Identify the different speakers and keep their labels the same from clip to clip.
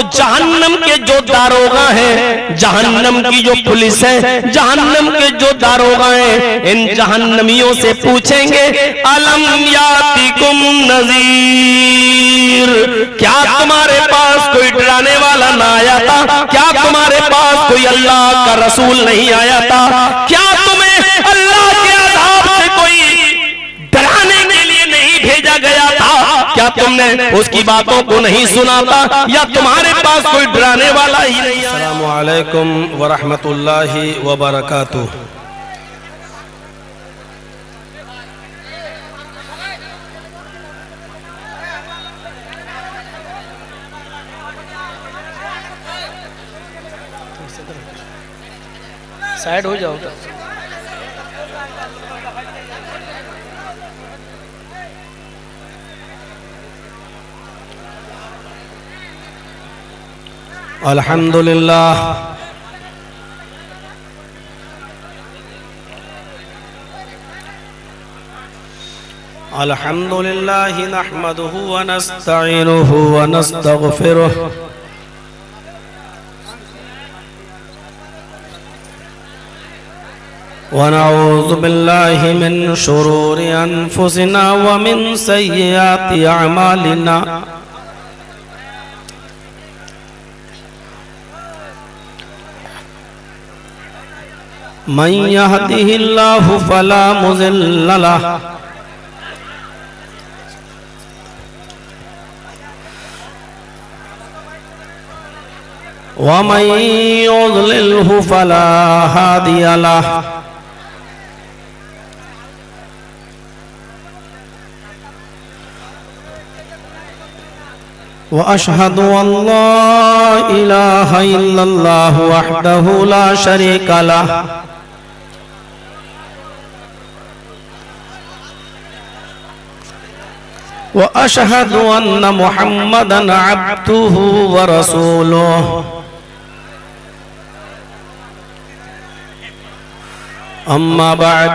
Speaker 1: तो जहन्नम के जो दारोगा हैं, जहन्नम की जो पुलिस है, जहन्नम के जो दारोगा हैं, इन जहन्नमियों से पूछेंगे अलम यातिकुम नज़ीर, क्या तुम्हारे पास कोई डराने वाला ना आया था? क्या तुम्हारे पास कोई अल्लाह का रसूल नहीं आया था? क्या तुम्हें अल्लाह के अज़ाब से कोई डराने के लिए नहीं भेजा गया था? क्या तुमने उसकी बातों को नहीं सुना था? या तुम्हारे पास कोई डराने वाला ही नहीं?
Speaker 2: अस्सलामु अलैकुम व रहमतुल्लाहि व बरकातुहू।
Speaker 1: साइड हो जाओ।
Speaker 2: अल्हम्दुलिल्लाह अल्हम्दुलिल्लाह नहमदुहु व नस्तईनुहु व नस्तगफिरुहु व नऊज़ु बिल्लाहि मिन शुरूरि अनफुसिना व मिन सय्यिआति अअमालिना। मन यहदिहिल्लाहु फला मुज़िल्ल लहु व मन युज़लिल्हु फला हादिय लहु। व अशहदु अल्ला इलाहा इल्लल्लाहु वहदहु ला शरीका लहु व अशहदु अन्न मुहम्मदन अब्दुहु व रसूलुहु। अम्मा बाद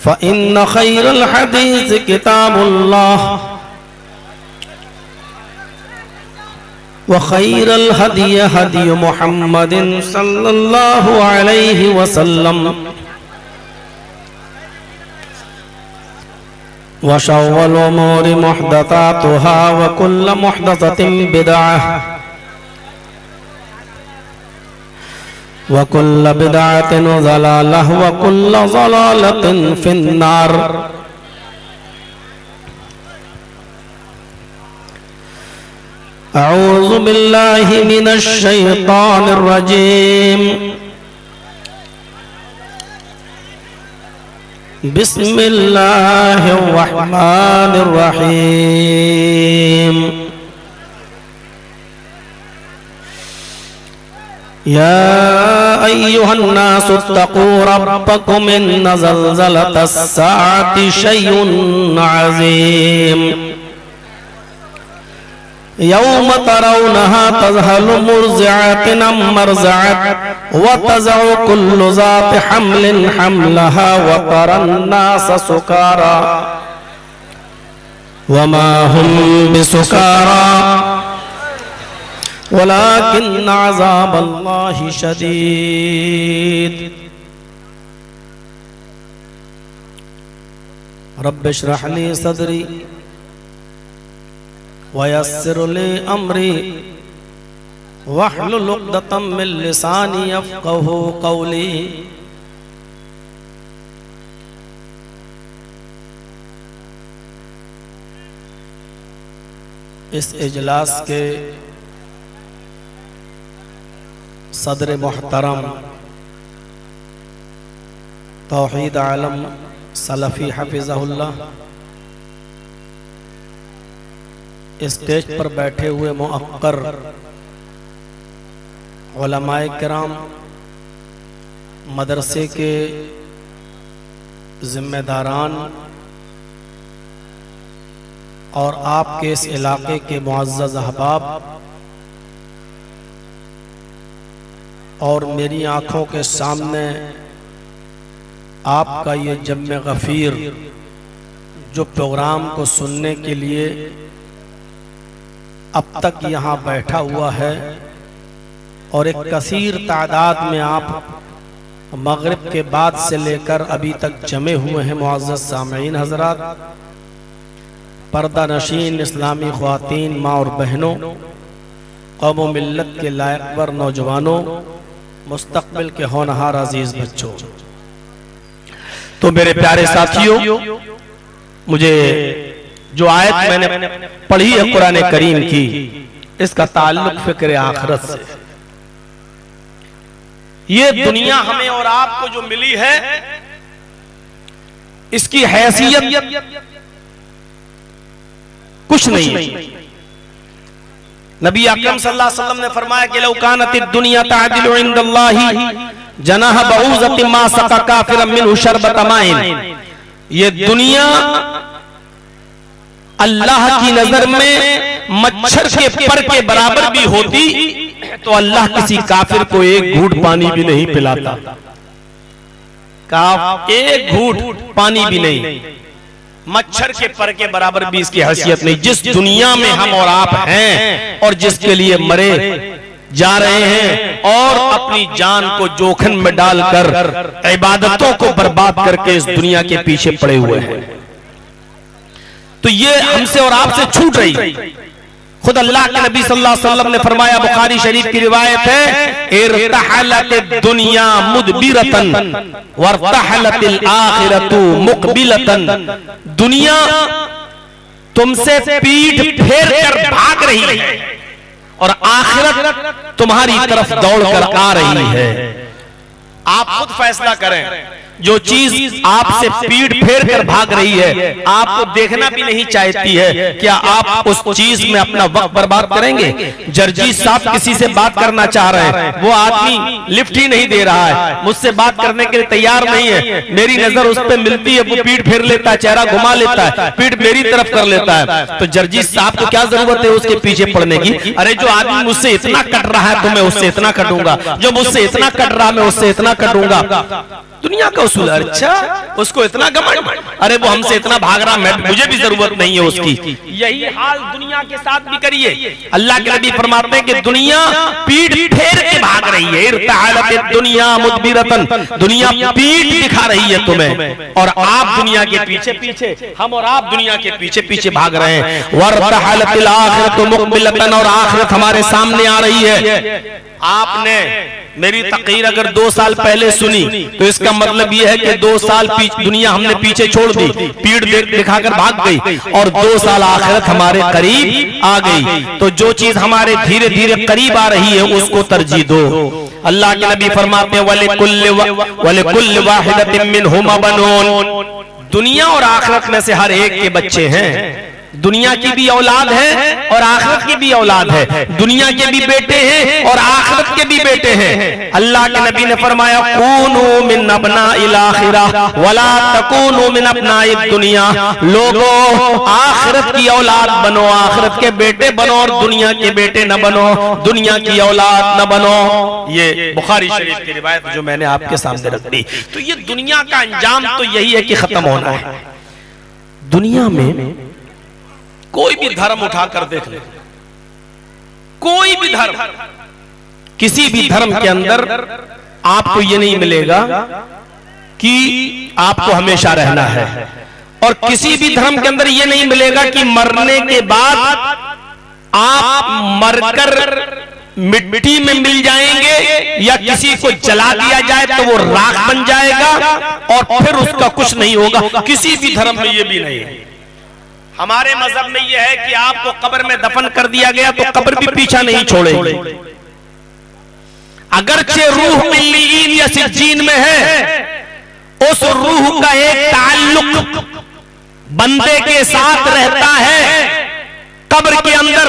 Speaker 2: फ़इन्न खैरल हदीस किताबुल्लाह व खैरल हदी हदी मुहम्मदिन सल्लल्लाहु अलैहि वसल्लम व शर्रुल उमूरि मुहदसातुहा व कुल्लु मुहदसतिन बिदअह व कुल्लु बिदअतिन ज़लालह व कुल्लु ज़लालतिन फिन्नार। अऊज़ु बिल्लाहि मिनश शैतानिर रजीम। बिस्मिल्लाहिर रहमानिर रहीम। या अय्युहन्नासु इत्तक़ू रब्बकुम इन्न ज़ल्ज़लतस्साअति शैउन अज़ीम। यौम तरौनहा तज़हलु मुर्ज़िअतिन अम्मा अर्ज़अत व तज़अु कुल्लु ज़ाति हम्लिन हम्लहा व तरन्नास सुकारा व मा हुम बिसुकारा वलाकिन्न अज़ाबल्लाहि शदीद। रब्बि इश्रह ली सदरी वयस्सिर ली अमरी वहलुल उक़दतम मिन लिसानी यफ़क़हू क़ौली। इस इजलास के सदर मोहतरम तौहीद आलम सलफ़ी हफ़िज़हुल्लाह, स्टेज पर बैठे हुए मुअक्कर उलमाए किराम, मदरसे के ज़िम्मेदारान और आपके इस इलाके के मुअज़्ज़ज़ अहबाब और मेरी आँखों के सामने आपका ये जम्मे गफ़ीर जो प्रोग्राम को सुनने के लिए अब तक यहाँ बैठा हुआ है और एक कसीर तादाद में आप मगरिब के बाद से लेकर अभी तक जमे हुए हैं मुअज़्ज़ज़ सामईन हज़रात, पर्दा नशीन इस्लामी ख़वातीन, माँ और बहनों, कौम व मिल्लत के लायकवर नौजवानों, मुस्तक़बिल के होनहार अजीज़ बच्चों।
Speaker 1: तो मेरे प्यारे साथियों, मुझे जो आयत मैंने पढ़ी है कुरान करीम की, इसका ताल्लुक फ़िक्र आखिरत से। ये दुनिया हमें और आपको जो मिली है, इसकी हैसियत कुछ नहीं है। नबी अकरम सल्लल्लाहु अलैहि वसल्लम ने फरमाया कि लौ कानतिद दुनिया तादिलु इंदल्लाहि जनाह बऊज़तिन मा सक़ा काफ़िरन मिनहु शरबत माइन। ये दुनिया अल्लाह की नजर में मच्छर के पर के बराबर भी होती तो अल्लाह किसी काफिर को एक घूंट पानी भी नहीं पिलाता। एक घूंट पानी भी नहीं, मच्छर के पर के बराबर भी इसकी हैसियत नहीं। जिस दुनिया में हम और आप हैं और जिसके लिए मरे जा रहे हैं और अपनी जान को जोखिम में डालकर इबादतों को बर्बाद करके इस दुनिया के पीछे पड़े हुए हैं, तो ये हमसे और आपसे छूट रही। खुद अल्लाह के नबी सल्लल्लाहु अलैहि वसल्लम ने फरमाया, बुखारी शरीफ की रिवायत है, इरतहलत दुनिया मुदबिरतन वरतहलतिल आखिरतु मुकबिलतन। दुनिया तुमसे पीठ फेर कर भाग रही है और आखिरत तुम्हारी तरफ दौड़कर आ रही है। आप खुद फैसला करें, जो चीज आपसे पीठ फेर कर भाग रही है, आपको देखना भी नहीं चाहती है, क्या आप उस चीज में अपना वक्त बर्बाद करेंगे? जर्जी साहब किसी से बात करना चाह रहे हैं, वो आदमी लिफ्ट ही नहीं दे रहा है, मुझसे बात करने के लिए तैयार नहीं है, मेरी नजर उस पर मिलती है, वो पीठ फेर लेता है, चेहरा घुमा लेता है, पीठ मेरी तरफ कर लेता है, तो जर्जी साहब को क्या जरूरत है उसके पीछे पड़ने की? अरे जो आदमी मुझसे इतना कट रहा है तो मैं उससे इतना कटूंगा, जो मुझसे इतना कट रहा मैं उससे इतना कटूंगा। दुनिया का उसूल। अच्छा, उसको इतना घमंड, अरे वो हमसे इतना भाग रहा, मुझे भी जरूरत नहीं है उसकी। यही हाल दुनिया के साथ भी करिए। अल्लाह के नबी फरमाते हैं कि दुनिया पीठ फेर के भाग रही है, इरतहलत दुनिया मुदबिरतन, दुनिया पीठ दिखा रही है तुम्हें और आप दुनिया के पीछे पीछे, हम और आप दुनिया के पीछे पीछे भाग रहे हैं। वरतहलतिल आखिरतु मुकबिलतन, और आखिरत हमारे सामने आ रही है। आपने मेरी तकरीर अगर 2 साल पहले सुनी तो इसका मतलब यह है कि 2 साल दुनिया हमने पीछे छोड़ दी, पीठ दिखाकर भाग गई, और 2 साल आखिरत हमारे करीब आ गई। तो जो चीज हमारे धीरे धीरे करीब आ रही है उसको तरजीह दो। अल्लाह के नबी फरमाते हैं, वलिकुल्लि वाहिदतिन मिनहुमा बनून। दुनिया और आखिरत में से हर एक के बच्चे हैं। दुनिया की भी औलाद है और आखिरत की भी औलाद है, दुनिया के भी बेटे हैं और आखिरत के भी बेटे हैं। अल्लाह के नबी ने फरमाया, कूनू मिन अबनाइल आखिरह वला तकूनू मिन अबनाइद दुनिया। लोगों, आखिरत की औलाद बनो, आखिरत के बेटे बनो और दुनिया के बेटे न बनो, दुनिया की औलाद न बनो। ये बुखारी शरीफ की रिवायत जो मैंने आपके सामने रख दी। तो ये दुनिया का अंजाम तो यही है कि खत्म होना है। दुनिया में कोई भी धर्म उठाकर देख ले, कोई भी धर्म, किसी भी धर्म के अंदर आपको ये नहीं मिलेगा कि आपको हमेशा रहना है, और किसी भी धर्म के अंदर ये नहीं मिलेगा कि मरने के बाद आप मरकर मिट्टी में मिल जाएंगे या किसी को जला दिया जाए तो वो राख बन जाएगा और फिर उसका कुछ नहीं होगा। किसी भी धर्म में ये भी नहीं है। हमारे मजहब में यह है कि आपको कब्र में दफन कर दिया गया तो कब्र भी पीछा नहीं छोड़ेगी, अगरचे रूह इल्लीन या सिज्जीन में है, उस रूह का एक ताल्लुक बंदे के साथ रहता है कब्र के अंदर।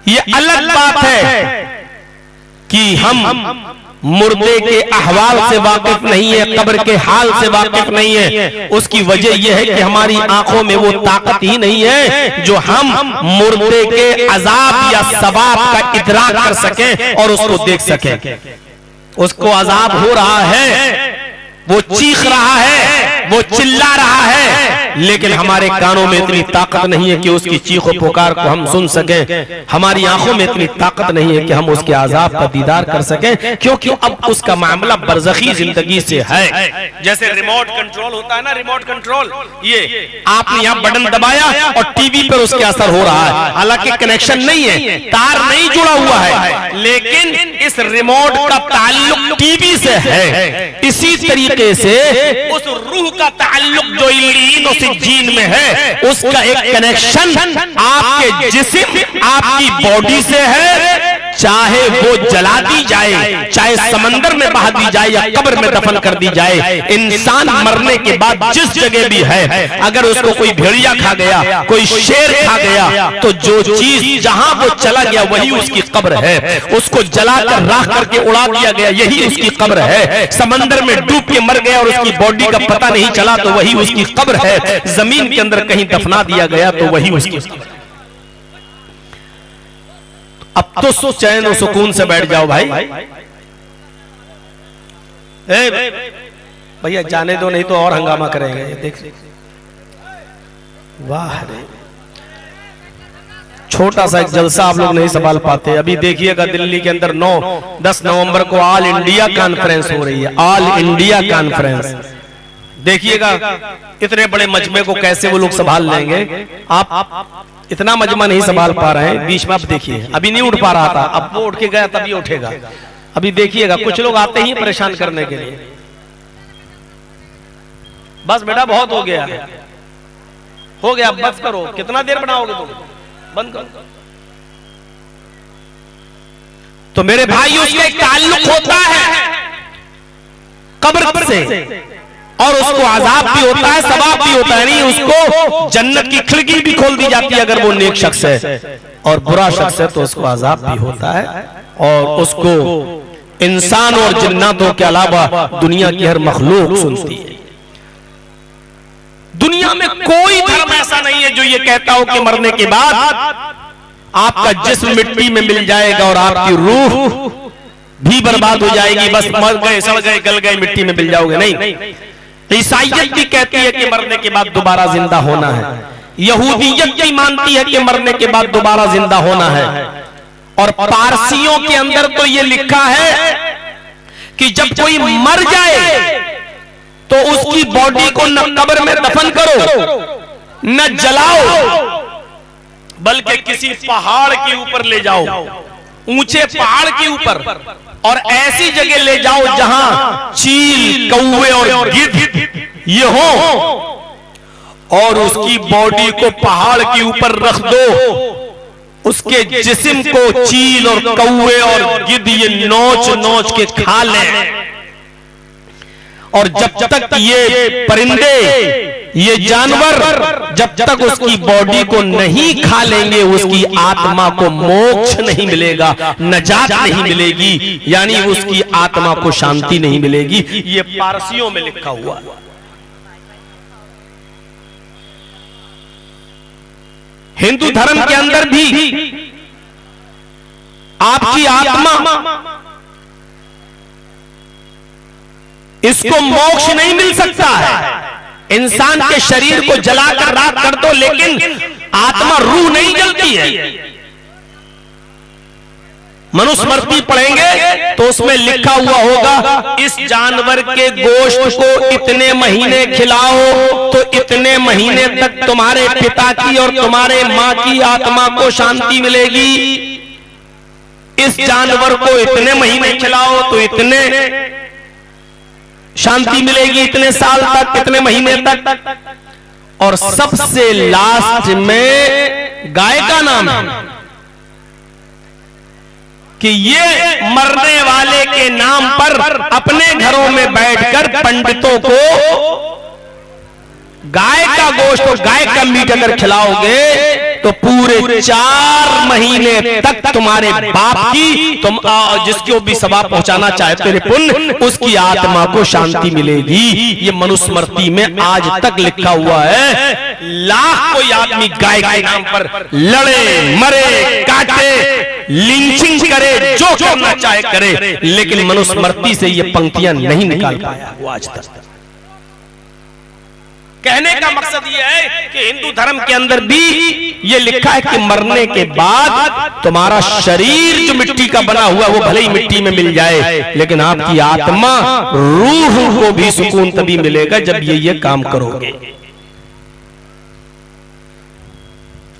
Speaker 1: ये अलग बात है कि हम मुर्दे के अहवाल से वाकिफ नहीं है, कब्र के हाल से वाकिफ नहीं है। उसकी वजह यह है कि हमारी आंखों में वो ताकत ही नहीं है जो हम मुर्दे के अजाब या सवाब का इदराक कर सकें और उसको देख सकें। उसको अजाब हो रहा है, वो चीख रहा है, वो चिल्ला रहा है, लेकिन हमारे कानों में इतनी ताकत नहीं है कि उसकी चीखो पुकार को हम सुन सकें, हमारी आंखों में इतनी ताकत नहीं है कि हम उसके आजाब का दीदार कर सकें, क्योंकि अब उसका मामला बरज़खी जिंदगी से है। जैसे रिमोट कंट्रोल होता है ना, रिमोट कंट्रोल, ये आपने यहाँ बटन दबाया और टीवी पर उसके असर हो रहा है, हालांकि कनेक्शन नहीं है, तार नहीं जुड़ा हुआ है, लेकिन इस रिमोट का ताल्लुक टीवी से है। इसी तरीके से उस रूह का ताल्लुक जो इल्लीन और सिज्जीन में है, उसका एक कनेक्शन आपके जिस्म, आपकी बॉडी से है। चाहे वो जला दी जाए, चाहे समंदर में बहा दी जाए या कब्र में दफन कर दी जाए, इंसान मरने के बाद जिस जगह भी है, अगर उसको कोई भेड़िया खा गया, कोई शेर खा गया, तो जो चीज जहां वो चला गया वही उसकी कब्र है। उसको जलाकर राख करके उड़ा दिया गया, यही उसकी कब्र है। समंदर में डूब के मर गया और उसकी बॉडी का पता नहीं चला, तो वही उसकी कब्र है। जमीन के अंदर कहीं दफना दिया गया, तो वही उसकी कब्र है। अब तो चैन और सुकून से बैठ जाओ भाई। भैया जाने दो, नहीं तो और हंगामा करेंगे। देख, वाह रे, छोटा सा एक जलसा आप लोग नहीं संभाल पाते। अभी देखिएगा दिल्ली के अंदर 9-10 नवंबर को ऑल इंडिया कॉन्फ्रेंस हो रही है, ऑल इंडिया कॉन्फ्रेंस। देखिएगा इतने बड़े मजमे को कैसे वो लोग संभाल लेंगे। आप इतना मजमा नहीं संभाल पा रहे हैं। बीच में आप देखिए, अभी नहीं उठ पा रहा था, अब वो उठ के गया तभी उठेगा। अभी देखिएगा कुछ लोग आते ही परेशान करने के लिए। बस बेटा बहुत हो गया, हो गया, बस करो। कितना देर बनाओगे तुम? बंद करो। तो मेरे भाई, उसका एक ताल्लुक होता है कब्र से, और उसको आजाब भी होता है, सवाब भी होता है। नहीं, उसको जन्नत की खिड़की भी खोल दी जाती है अगर वो नेक शख्स है, और बुरा शख्स है तो उसको आजाब भी होता है। और उसको इंसान और जिन्नातों के अलावा दुनिया की हर मखलूक सुनती है। दुनिया में कोई धर्म ऐसा नहीं है जो ये कहता हो कि मरने के बाद आपका जिस्म मिट्टी में मिल जाएगा और आपकी रूह भी बर्बाद हो जाएगी, बस मर गए, सड़ गए, गल गए, मिट्टी में मिल जाओगे। नहीं, ईसाईयत भी कहती है कि मरने के बाद दोबारा जिंदा होना है। यहूदियत भी मानती है कि मरने के बाद दोबारा जिंदा होना है। और पारसियों के अंदर तो ये लिखा है कि जब कोई मर जाए तो उसकी बॉडी को न कब्र में दफन करो, न जलाओ, बल्कि किसी पहाड़ के ऊपर ले जाओ, ऊंचे पहाड़ के ऊपर, और ऐसी जगह ले जाओ जहां चील, कौवे और गिद्ध ये हो, और उसकी बॉडी को पहाड़ के ऊपर रख दो। उसके जिस्म को चील और कौवे और गिद्ध ये नोच नोच के खा लें। और जब तक ये परिंदे, ये जानवर जब तक उसकी बॉडी को नहीं खा लेंगे, उसकी आत्मा को मोक्ष नहीं मिलेगा, नजात नहीं मिलेगी, यानी उसकी आत्मा को शांति नहीं मिलेगी। ये पारसियों में लिखा हुआ। हिंदू धर्म के अंदर भी आपकी आत्मा, इसको मोक्ष नहीं मिल सकता है। इंसान के शरीर को जलाकर राख कर दो, लेकिन आत्मा, रूह नहीं जलती है। मनुस्मृति पढ़ेंगे तो उसमें लिखा हुआ होगा, इस जानवर के गोश्त को इतने महीने खिलाओ तो इतने महीने तक तुम्हारे पिता की और तुम्हारे मां की आत्मा को शांति मिलेगी। इस जानवर को इतने महीने खिलाओ तो इतने शांति मिलेगी, इतने साल तक, इतने महीने तक। और सबसे लास्ट में गाय का नाम है कि ये मरने वाले के नाम पर अपने घरों में बैठकर पंडितों को गाय का गोश्त और गाय का मीट अगर खिलाओगे तो पूरे 4 महीने तक तुम्हारे बाप की, तुम जिसको भी सवाब पहुंचाना चाहते हो पुण्य, उसकी आत्मा को शांति मिलेगी। ये मनुस्मृति में आज तक लिखा हुआ है। लाख कोई आदमी गाय के नाम पर लड़े, मरे, काटे, लिंचिंग करे, जो करना चाहे करे, लेकिन मनुस्मृति से ये पंक्तियां नहीं निकाल पाया वो आज तक। कहने का मकसद ये है कि हिंदू धर्म के अंदर भी ये लिखा है कि मरने के बाद तुम्हारा शरीर जो मिट्टी का बना हुआ वो भले ही मिट्टी में मिल जाए, लेकिन आपकी आत्मा रूह को भी सुकून तभी मिलेगा जब ये काम करोगे।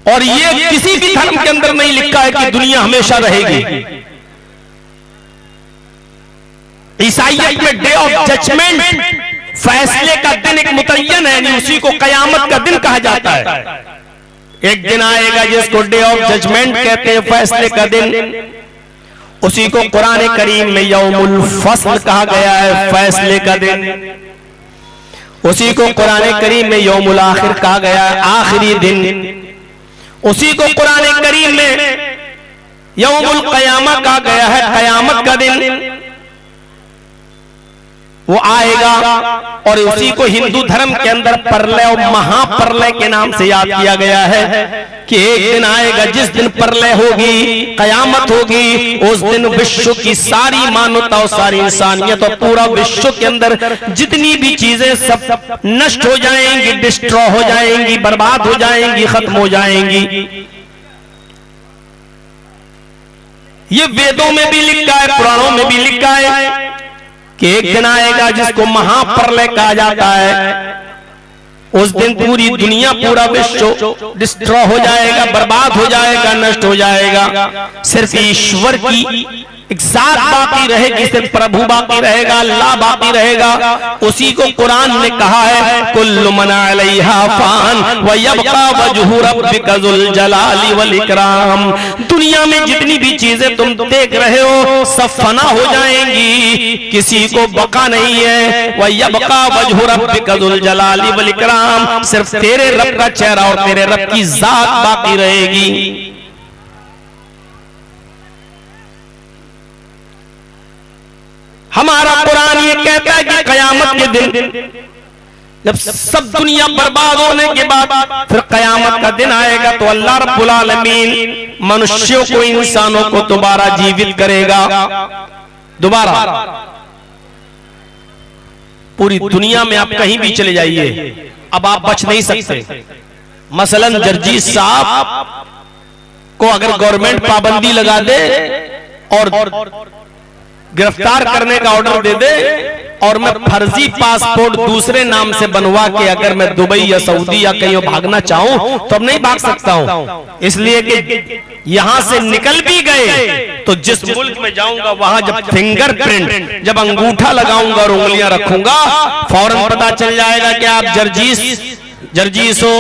Speaker 1: और ये किसी भी धर्म के अंदर नहीं लिखा है कि दुनिया हमेशा रहेगी। ईसाइयत में डे ऑफ जजमेंट, फैसले का दिन एक मुतय्यन है, यानी उसी को कयामत का दिन कहा जाता है। एक दिन आएगा जिसको डे ऑफ जजमेंट कहते हैं, फैसले का दिन। उसी को कुरान करीम में यौमुल फस्ल कहा गया है, फैसले का दिन। उसी को कुरान करीम में यौमुल आखिर कहा गया है, आखिरी दिन। उसी को कुरान करीम में यौमुल क़यामा कहा गया है, कयामत का दिन वो आएगा। और उसी को हिंदू धर्म के अंदर प्रलय और महाप्रलय के नाम से याद किया गया है कि एक दिन आएगा जिस दिन प्रलय होगी, कयामत होगी। उस दिन विश्व की सारी मानवता और सारी इंसानियत और पूरा विश्व के अंदर जितनी भी चीजें सब नष्ट हो जाएंगी, डिस्ट्रॉय हो जाएंगी, बर्बाद हो जाएंगी, खत्म हो जाएंगी। ये वेदों में भी लिखा है, पुराणों में भी लिखा है कि एक दिन आएगा जिसको महाप्रलय कहा जाता है। उस दिन पूरी दुनिया, पूरा विश्व डिस्ट्रॉय हो जाएगा, बर्बाद हो जाएगा, नष्ट हो जाएगा। सिर्फ ईश्वर की एक जात बाकी रहेगी, सिर्फ प्रभु बाकी रहेगा, अल्लाह बाकी रहेगा। उसी को कुरान ने कहा है, कुल्लु मन अलैहा फान व यबका वजहु रब्बिका ज़ुल जलाली वल इकराम। दुनिया में जितनी भी चीजें तुम देख रहे हो सब फना हो जाएंगी, किसी को बका नहीं है। व यबका वजहु रब्बिका ज़ुल जलाली वल इकराम, सिर्फ तेरे रब का चेहरा और तेरे रब की जात बाकी रहेगी। हमारा कुरान ये कहता है कि कयामत के दिन जब सब दुनिया बर्बाद होने के बाद फिर कयामत का दिन आएगा तो अल्लाह रब्बुल आलमीन मनुष्यों को, इंसानों को दोबारा जीवित करेगा। दोबारा पूरी दुनिया में आप कहीं भी चले जाइए, अब आप बच नहीं सकते। मसलन जर्जीस साहब को अगर गवर्नमेंट पाबंदी लगा दे और गिरफ्तार करने का ऑर्डर दे दे और मैं फर्जी पासपोर्ट दूसरे नाम से बनवा के अगर मैं दुबई या सऊदी या कहीं भागना चाहूं तो अब नहीं भाग सकता हूं, इसलिए कि यहां से निकल भी गए तो जिस मुल्क में जाऊंगा वहां जब फिंगरप्रिंट, जब अंगूठा लगाऊंगा और उंगलियां रखूंगा, फौरन पता चल जाएगा कि आप जर्जीस हो,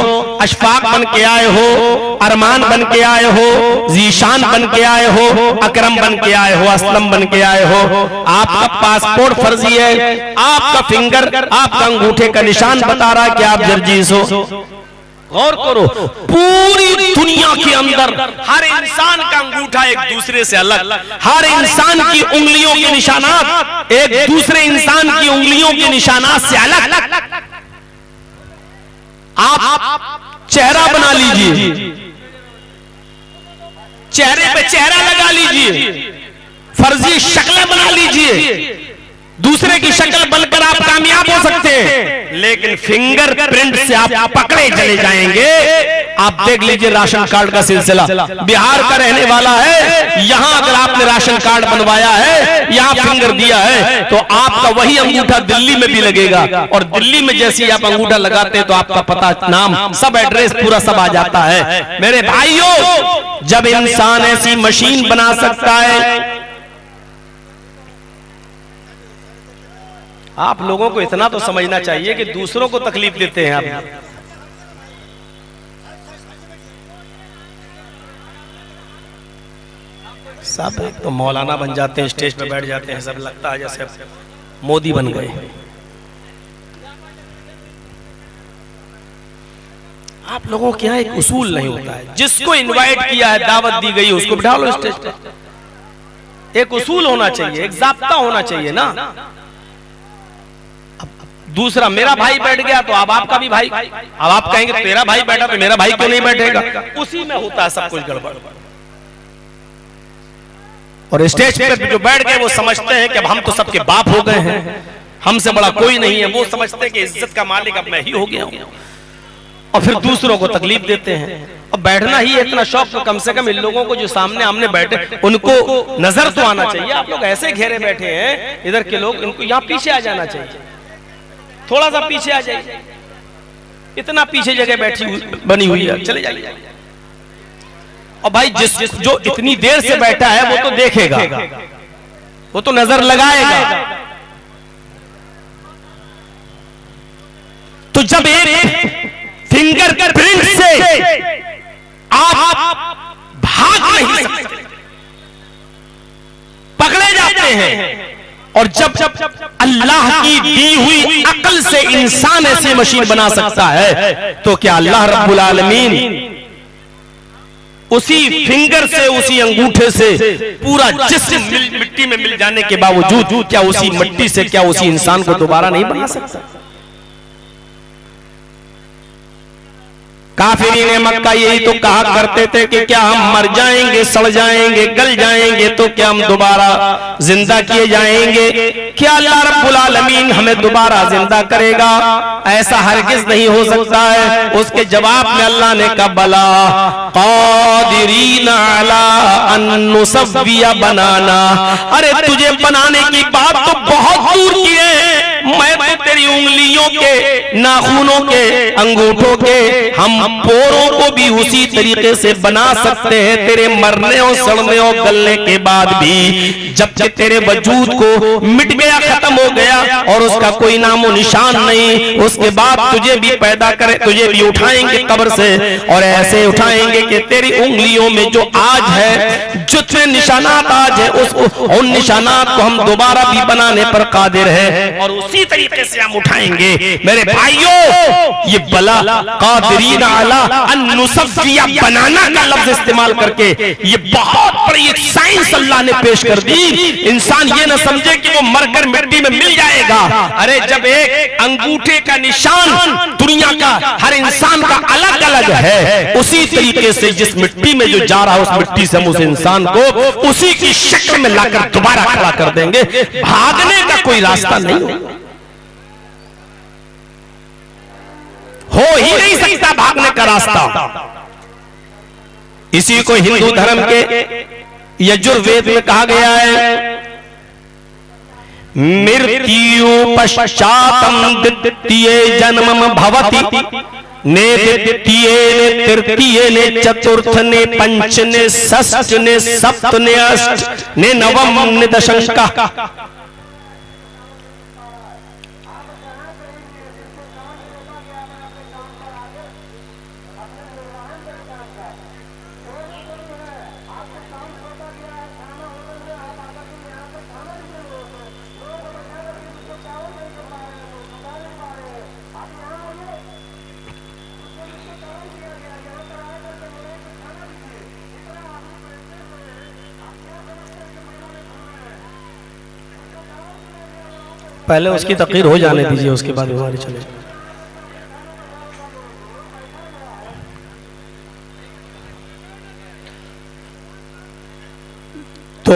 Speaker 1: अशफाक बन के आए हो, अरमान बन के आए हो, जीशान बन के आए हो, अकरम बन के आए हो, असलम बन के आए हो। आपका पासपोर्ट फर्जी है, आपका फिंगर, आपका अंगूठे का निशान बता रहा है कि आप जर्जीस हो। गौर करो, पूरी दुनिया के अंदर हर इंसान का अंगूठा एक दूसरे से अलग, हर इंसान की उंगलियों के निशानात एक दूसरे इंसान की उंगलियों के निशानात से अलग। आप चेहरा बना लीजिए, चेहरे पे चेहरा लगा लीजिए, फर्जी शक्लें बना लीजिए, दूसरे की शक्ल बनकर आप कामयाब हो सकते हैं, लेकिन फिंगरप्रिंट से आप पकड़े चले जाएंगे। आप देख लीजिए राशन कार्ड का सिलसिला, बिहार का रहने वाला है, यहां अगर आपने राशन कार्ड बनवाया है, यहां फिंगर दिया है, तो आपका वही अंगूठा दिल्ली में भी लगेगा। और दिल्ली में जैसे आप अंगूठा लगाते हैं तो आपका पता, नाम, सब एड्रेस पूरा सब आ जाता है। मेरे भाइयों, जब इंसान ऐसी मशीन बना सकता है, आप लोगों को इतना तो समझना चाहिए कि दूसरों को तकलीफ देते हैं आप। सब एक तो मौलाना बन जाते हैं, स्टेज पे बैठ जाते हैं, सब लगता है जैसे मोदी बन गए। आप लोगों के यहाँ एक उसूल नहीं होता है, जिसको इनवाइट किया है, दावत दी गई, उसको बिठा लो स्टेज पे। एक उसूल होना चाहिए, एक जाब्ता होना चाहिए ना। दूसरा, मेरा भाई बैठ गया तो अब आपका भी भाई, अब आप कहेंगे तेरा भाई बैठा तो मेरा भाई क्यों नहीं बैठेगा, उसी में होता है सब कुछ गड़बड़। और स्टेज पे जो बैठ गए वो समझते हैं कि अब हम तो सबके बाप हो गए हैं, हमसे बड़ा कोई नहीं है। वो समझते कि इज्जत का मालिक अब मैं ही हो गया हूं, और फिर दूसरों को तकलीफ देते हैं। अब बैठना ही इतना शौक, तो कम से कम इन लोगों को जो सामने आमने बैठे उनको नजर तो आना चाहिए। आप लोग ऐसे घेरे बैठे हैं इधर के लोग, इनको यहाँ पीछे आ जाना चाहिए, थोड़ा सा पीछे आ जाइए। इतना पीछे जगह बैठी बनी हुई है, चले जाइए। और भाई जो इतनी देर से बैठा है वो तो देखेगा, वो तो नजर लगाएगा। तो जब एक फिंगर प्रिंट से आप भाग नहीं सकते, पकड़े जाते हैं। और जब अल्लाह की दी हुई अकल से इंसान ऐसी मशीन बना सकता है, तो क्या अल्लाह रब्बुल आलमीन उसी फिंगर से, उसी अंगूठे से पूरा जिस्म मिट्टी में मिल जाने के बावजूद क्या उसी मिट्टी से, क्या उसी इंसान को दोबारा नहीं बना सकता? काफिरीन मक्का यही तो कहा करते थे कि क्या हम मर जाएंगे, सड़ जाएंगे, गल जाएंगे, तो क्या हम दोबारा जिंदा किए जाएंगे? क्या अल्लाह रब्बुल आलमीन हमें दोबारा जिंदा करेगा? ऐसा हरगिज नहीं हो सकता है। उसके जवाब में अल्लाह ने कहा बला कादिरीन अला अन नुसव्विया बनाना। अरे तुझे बनाने की बात तो बहुत दूर की है, मैं तो तेरी उंगलियों के, नाखूनों के, अंगूठों के हम पोरों को भी उसी तरीके से बना सकते हैं। तेरे मरने और सड़ने और गलने के बाद भी, जब तेरे वजूद को मिट गया, खत्म हो गया और उसका कोई नामो निशान नहीं, उसके बाद तुझे भी पैदा करे, तुझे भी उठाएंगे कब्र से, और ऐसे उठाएंगे कि तेरी उंगलियों में जो आज है, जितने निशानात आज है, उन निशानात को हम दोबारा भी बनाने पर कादिर है, और उसी तरीके से हम उठाएंगे। मेरे भाइयों, ये बला कादिरीन अला अन नुसव्विया बनाना का लफ्ज इस्तेमाल करके ये बहुत बड़ी एक साइंस अल्लाह ने पेश कर दी। इंसान ये न समझे कि वो मरकर मिट्टी में मिल जाएगा। अरे जब एक अंगूठे का निशान दुनिया का हर इंसान का अलग अलग है, उसी तरीके से जिस मिट्टी में जो जा रहा है, उस मिट्टी से हम उस इंसान को उसी की शक्ल में लाकर दोबारा खड़ा कर देंगे। भागने का कोई रास्ता नहीं हो ही नहीं सकता, भागने का रास्ता। इसी को हिंदू धर्म के यजुर्वेद में कहा गया है, मृत्यु पश्चातम द्वितीये जन्मम भवति, ने द्वितीये ने तृतीये ने चतुर्थ ने पंच ने षष्ठ ने सप्त ने अष्ट ने नवम ने दशंका।
Speaker 2: पहले उसकी तकरीर हो जाने दीजिए, उसके बाद हमारी चले। तो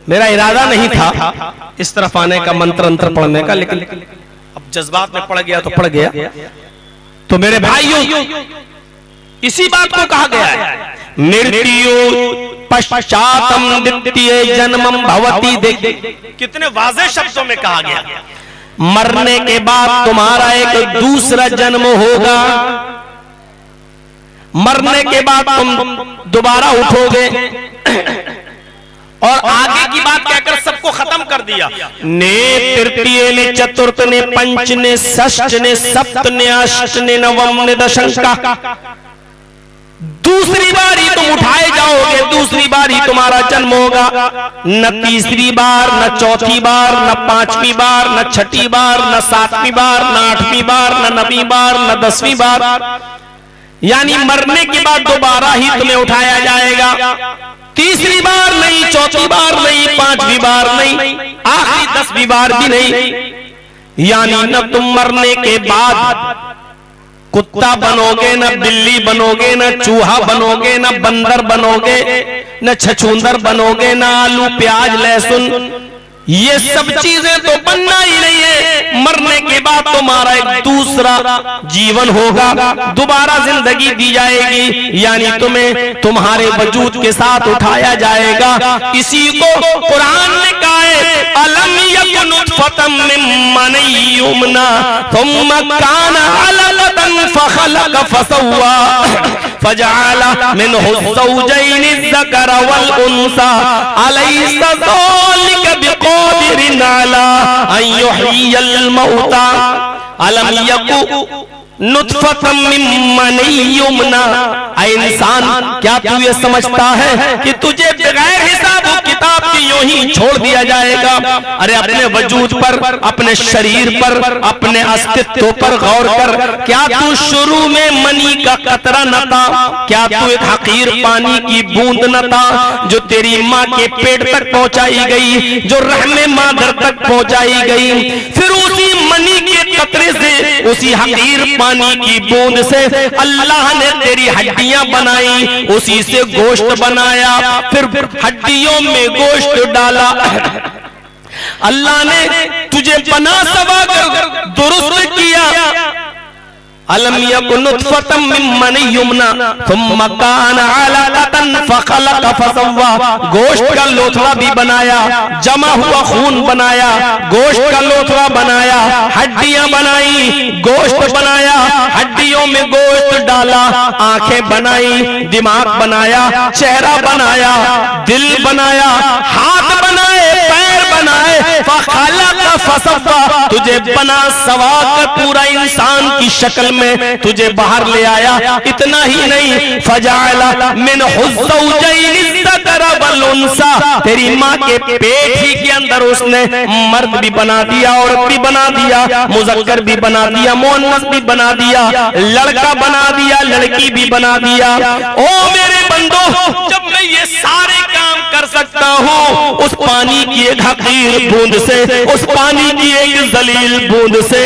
Speaker 2: मेरा इरादा नहीं था इस तरफ आने का, मंत्र अंतर पढ़ने का, लेकिन अब जज्बात में पड़ गया तो पड़ गया। तो मेरे भाइयों, इसी बात को कहा गया है, मृत्यु पश्चातम द्वितीये जन्मम भवति। देख कितने वाज़ेह शब्दों में कहा गया, मरने के बाद तुम्हारा एक दूसरा जन्म होगा, मरने के बाद तुम दोबारा उठोगे। और आगे की बात कहकर सबको खत्म कर दिया। ने तृतीय ने चतुर्थ ने पंच ने षष्ठ ने सप्त ने अष्ट ने नवम ने दशंका। दूसरी बारी तुम उठाए जाओगे, दूसरी बारी तुम्हारा जन्म होगा। न तीसरी बार, न चौथी बार, न पांचवी बार, न छठी बार, न सातवीं बार, न आठवीं बार, न नवीं बार, न 10वीं बार। यानी मरने के बाद दोबारा ही तुम्हें उठाया जाएगा। तीसरी बार नहीं, चौथी बार नहीं, पांचवी बार नहीं, आखिरी 10वीं बार भी नहीं। यानी न तुम मरने के बाद कुत्ता बनोगे, न बिल्ली बनोगे, न चूहा बनोगे, न बंदर बनोगे, न छछूंदर बनोगे, न आलू प्याज लहसुन ये सब चीजें तो बनना ही नहीं है। मरने के बाद तुम्हारा एक दूसरा जीवन होगा, दोबारा जिंदगी दी जाएगी, यानी तुम्हें तुम्हारे वजूद के साथ उठाया जाएगा। इसी को कुरान ने कहा है, अलम यकुन नुतफतम मिन मनी युमना थुम्मा काना अलकतन फखलक फसव्वा फजअला मिनहु ज़ौजैनि ज़कर वल उन्सा अलैसा ज़ालिका बिक़ादिरिन अला अन युह्यियल मौता अलम यकु नुतफतम मिन मनी युमना। ऐ इंसान, क्या तू ये समझता है कि तुझे बगैर हिसाब किताब के यूं ही छोड़ दिया जाएगा? अरे अपने वजूद पर, अपने शरीर पर, अपने अस्तित्व पर गौर कर। क्या तू शुरू में मनी का कतरा न था? क्या तू एक हकीर पानी की बूंद न था जो तेरी माँ के पेट तक पहुंचाई गई, जो रहमे मादर तक पहुंचाई गई? फिर उसी मनी के कतरे से, उसी हकीर पानी की बूंद से अल्लाह ने तेरी हड्डियां बनाई, उसी से गोश्त बनाया, फिर हड्डियों में गोश्त डाला। अल्लाह ने तुझे बना सवा कर दुरुस्त किया। अलम यकुन नुतफतम मिन मनी युमना थुम्मा काना अलकतन फखलक फसव्वा। गोश्त का लोथड़ा भी बनाया, जमा हुआ खून बनाया, गोश्त का लोथड़ा बनाया, हड्डियां बनाई, गोश्त बनाया, हड्डियों में गोश्त डाला, आंखें बनाई, दिमाग बनाया, चेहरा बनाया, दिल बनाया, हाथ बनाए, पैर बनाए, फखलक फसव्वा। तुझे बना सवा कर पूरा इंसान की शक्ल में तुझे बाहर ले आया। इतना ही नहीं, फजअला मिनहु ज़ौजैनि ज़कर वल उन्सा। तेरी माँ के पेट ही के अंदर उसने मर्द भी बना दिया, औरत भी बना दिया, मुज़क्कर भी बना दिया, मुअन्नस भी बना दिया, लड़का बना दिया, लड़की भी बना दिया। ओ मेरे बंदो, जब मैं ये सारे काम कर सकता हूँ उस पानी की एक हकीर बूंद से, उस पानी की एक जलील बूंद से,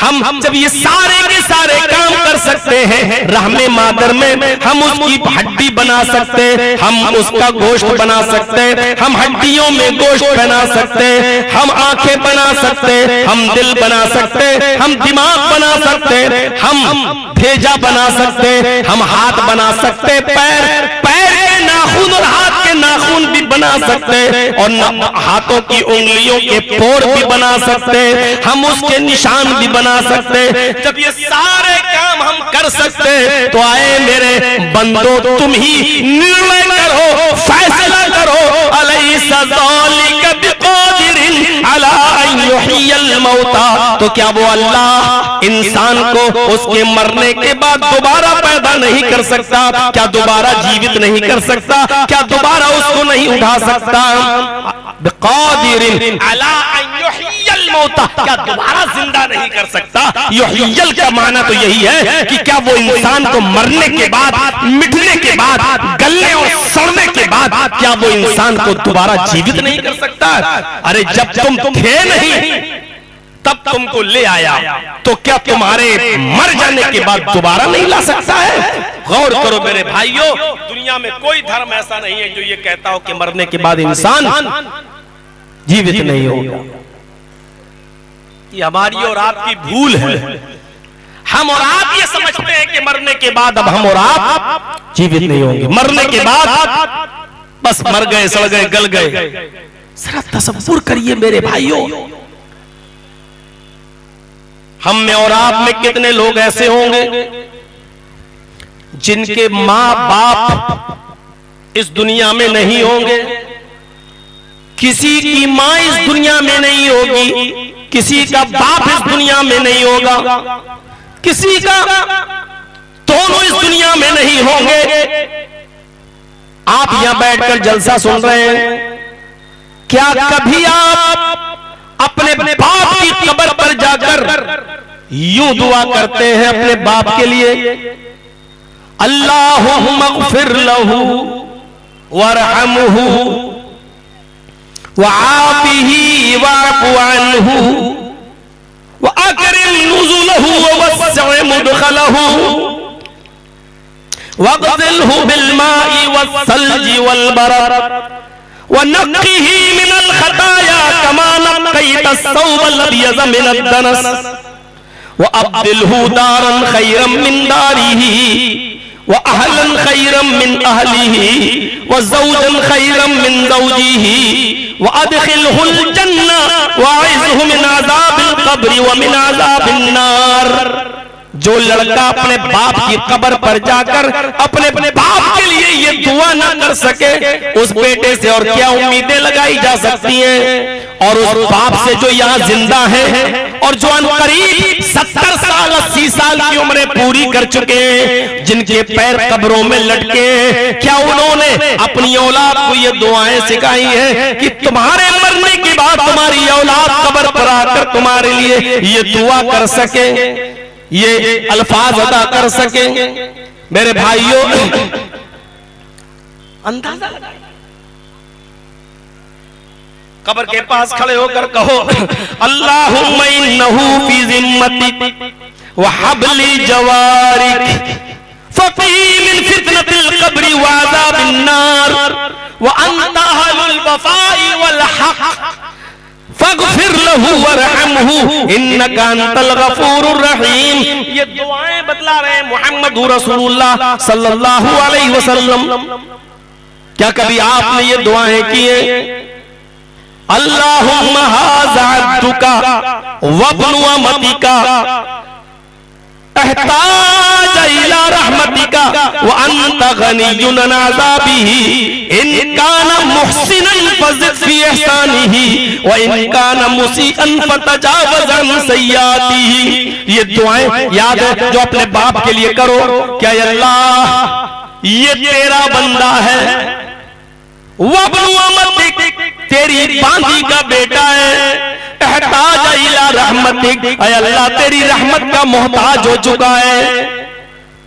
Speaker 2: हम जब ये सारे के सारे काम कर सकते हैं, रहमे मादर में हम उसकी हड्डी बना सकते, हम उसका गोश्त बना सकते, हम हड्डियों में गोश्त बना सकते, हम आंखें बना सकते, हम दिल बना सकते, हम दिमाग बना सकते, हम भेजा बना सकते, हम हाथ बना सकते, पैर के नाखून और हाथ के नाखून भी बना सकते, और हाथों की उंगलियों के पोर भी बना सकते, हम उसके निशान भी बना सकते। जब ये सारे काम हम कर सकते तो आए मेरे बंदो, तुम ही निर्णय करो, फैसला करो, अलैसा ज़ालिका बिक़ादिरिन अला अन युह्यियल मौता। तो क्या वो अल्लाह इंसान को उसके मरने के बाद दोबारा पैदा नहीं कर सकता? क्या दोबारा जीवित नहीं कर सकता? क्या दोबारा उसको नहीं उठा सकता? बिक़ादिरिन अला अन युह्यियल मौता, क्या दोबारा जिंदा नहीं कर सकता? युह्यियल का माना तो यही है कि क्या वो इंसान को मरने के बाद, मिटने के बाद, गलने और सड़ने के बाद, क्या वो इंसान को दोबारा जीवित नहीं कर सकता? अरे जब तुम थे नहीं तब तुमको ले आया, तो क्या तुम्हारे मर जाने के बाद दोबारा नहीं ला सकता है? गौर करो मेरे भाइयों, दुनिया में कोई धर्म ऐसा नहीं है जो ये कहता हो कि मरने के बाद इंसान जीवित नहीं होगा। ये हमारी और आपकी भूल है। हम और आप ये समझते हैं कि मरने के बाद अब हम और आप जीवित नहीं होंगे। मरने के बाद बस मर गए, सड़ गए, गल गए। जरा तसव्वुर करिए मेरे भाइयों, हम में और आप में कितने लोग ऐसे होंगे जिनके माँ बाप इस दुनिया में नहीं होंगे, किसी की माँ इस दुनिया में नहीं होगी, किसी का बाप इस दुनिया में नहीं होगा, किसी का दोनों इस दुनिया में नहीं होंगे। आप यहां बैठकर जलसा सुन रहे हैं, क्या कभी आप अपने बाप की कब्र पर जाकर यूं दुआ करते हैं अपने बाप के लिए, अल्लाहुम्मा इग़फिर लहू वरहमहू वआफ़िही वअफ़ु अन्हु वअकरिम नुज़ुलहू ववस्सिअ मुदख़लहू वग़सिलहू बिलमाई वस्सल्जी वलबरद व नक्कीही मिनल खताया कमा नक्कैत अस्सौबल अब्यज़ मिनद दनस व अब्दिलहु दारन खैरम मिन दारिही व अहलन खैरम मिन अहलिही व ज़ौजन खैरम मिन ज़ौजिही व अदखिलहुल जन्ना व अइज़हु मिन अज़ाबिल क़ब्र व मिन अज़ाबिन नार। जो लड़का अपने बाप की कब्र पर जाकर अपने बाप के लिए ये दुआ ना कर सके, उस बेटे से और क्या उम्मीदें लगाई जा सकती हैं। और उस बाप से जो यहाँ जिंदा है और जो अनकरीब 70 साल 80 साल की उम्र पूरी कर चुके हैं, जिनके पैर कब्रों में लटके हैं, क्या उन्होंने अपनी औलाद को ये दुआएं सिखाई हैं कि तुम्हारे मरने के बाद तुम्हारी औलाद कब्र पर आकर तुम्हारे लिए ये दुआ कर सके, ये अल्फाज अदा कर सके। मेरे भाइयों, अंदाजा कब्र के पास खड़े होकर कहो, अल्लाहुम्मा इन्नहु फी ज़िम्मतिक व हब्ली जवारिक फक़ी मिन फितनतिल क़ब्रि व अज़ाबिन नार व अंत अहलुल वफ़ाई वल हक़ फ़ग़फ़िर लहू वरहमहू इन्नका अंतल गफ़ूरुर रहीम। ये दुआएं बतला रहे हैं मुहम्मद रसूलुल्लाह सल्लल्लाहु अलैहि वसल्लम। क्या कभी आपने ये दुआएं की हैं? अल्लाहुम्मा हाज़ा अब्दुका वब्नु अमतिका एहताज इला रहमतिका व अंत गनियुन अन अज़ाबिही इन काना मुहसिनन फज़िद फी इहसानिही व इन काना मुसीअन फतजावज़ अन सय्यातिही। ये दुआएं याद है जो अपने बाप के लिए करो। क्या अल्लाह ये तेरा बंदा है, वब्नु अमतिक तेरी बांदी का बेटा है, एहताज इला रहमतिक अल्लाह तेरी रहमत का मोहताज हो चुका है,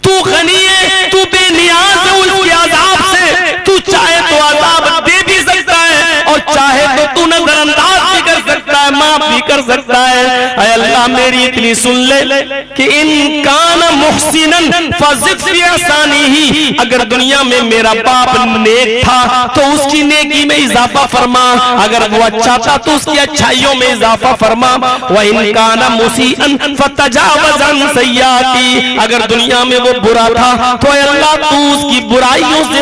Speaker 2: तू गनी है, तू बेनियाज है उसके अज़ाब से, तू चाहे तो अज़ाब दे भी सकता है और चाहे तो तू नजरअंदाज भी कर सकता है, माफ भी कर सकता है। अल्लाह मेरी इतनी सुन ले कि इन कान मुहसिनन फज़िद फी इहसानिही, अगर दुनिया में मेरा बाप नेक था तो उसकी नेकी में इजाफा फरमा, अगर वो अच्छा था तो उसकी अच्छाइयों में इजाफा फरमा। व इन कान मुसीअन फतजावज़ अन सय्याती, अगर दुनिया में वो बुरा था तो अल्लाह तू उसकी बुराइयों से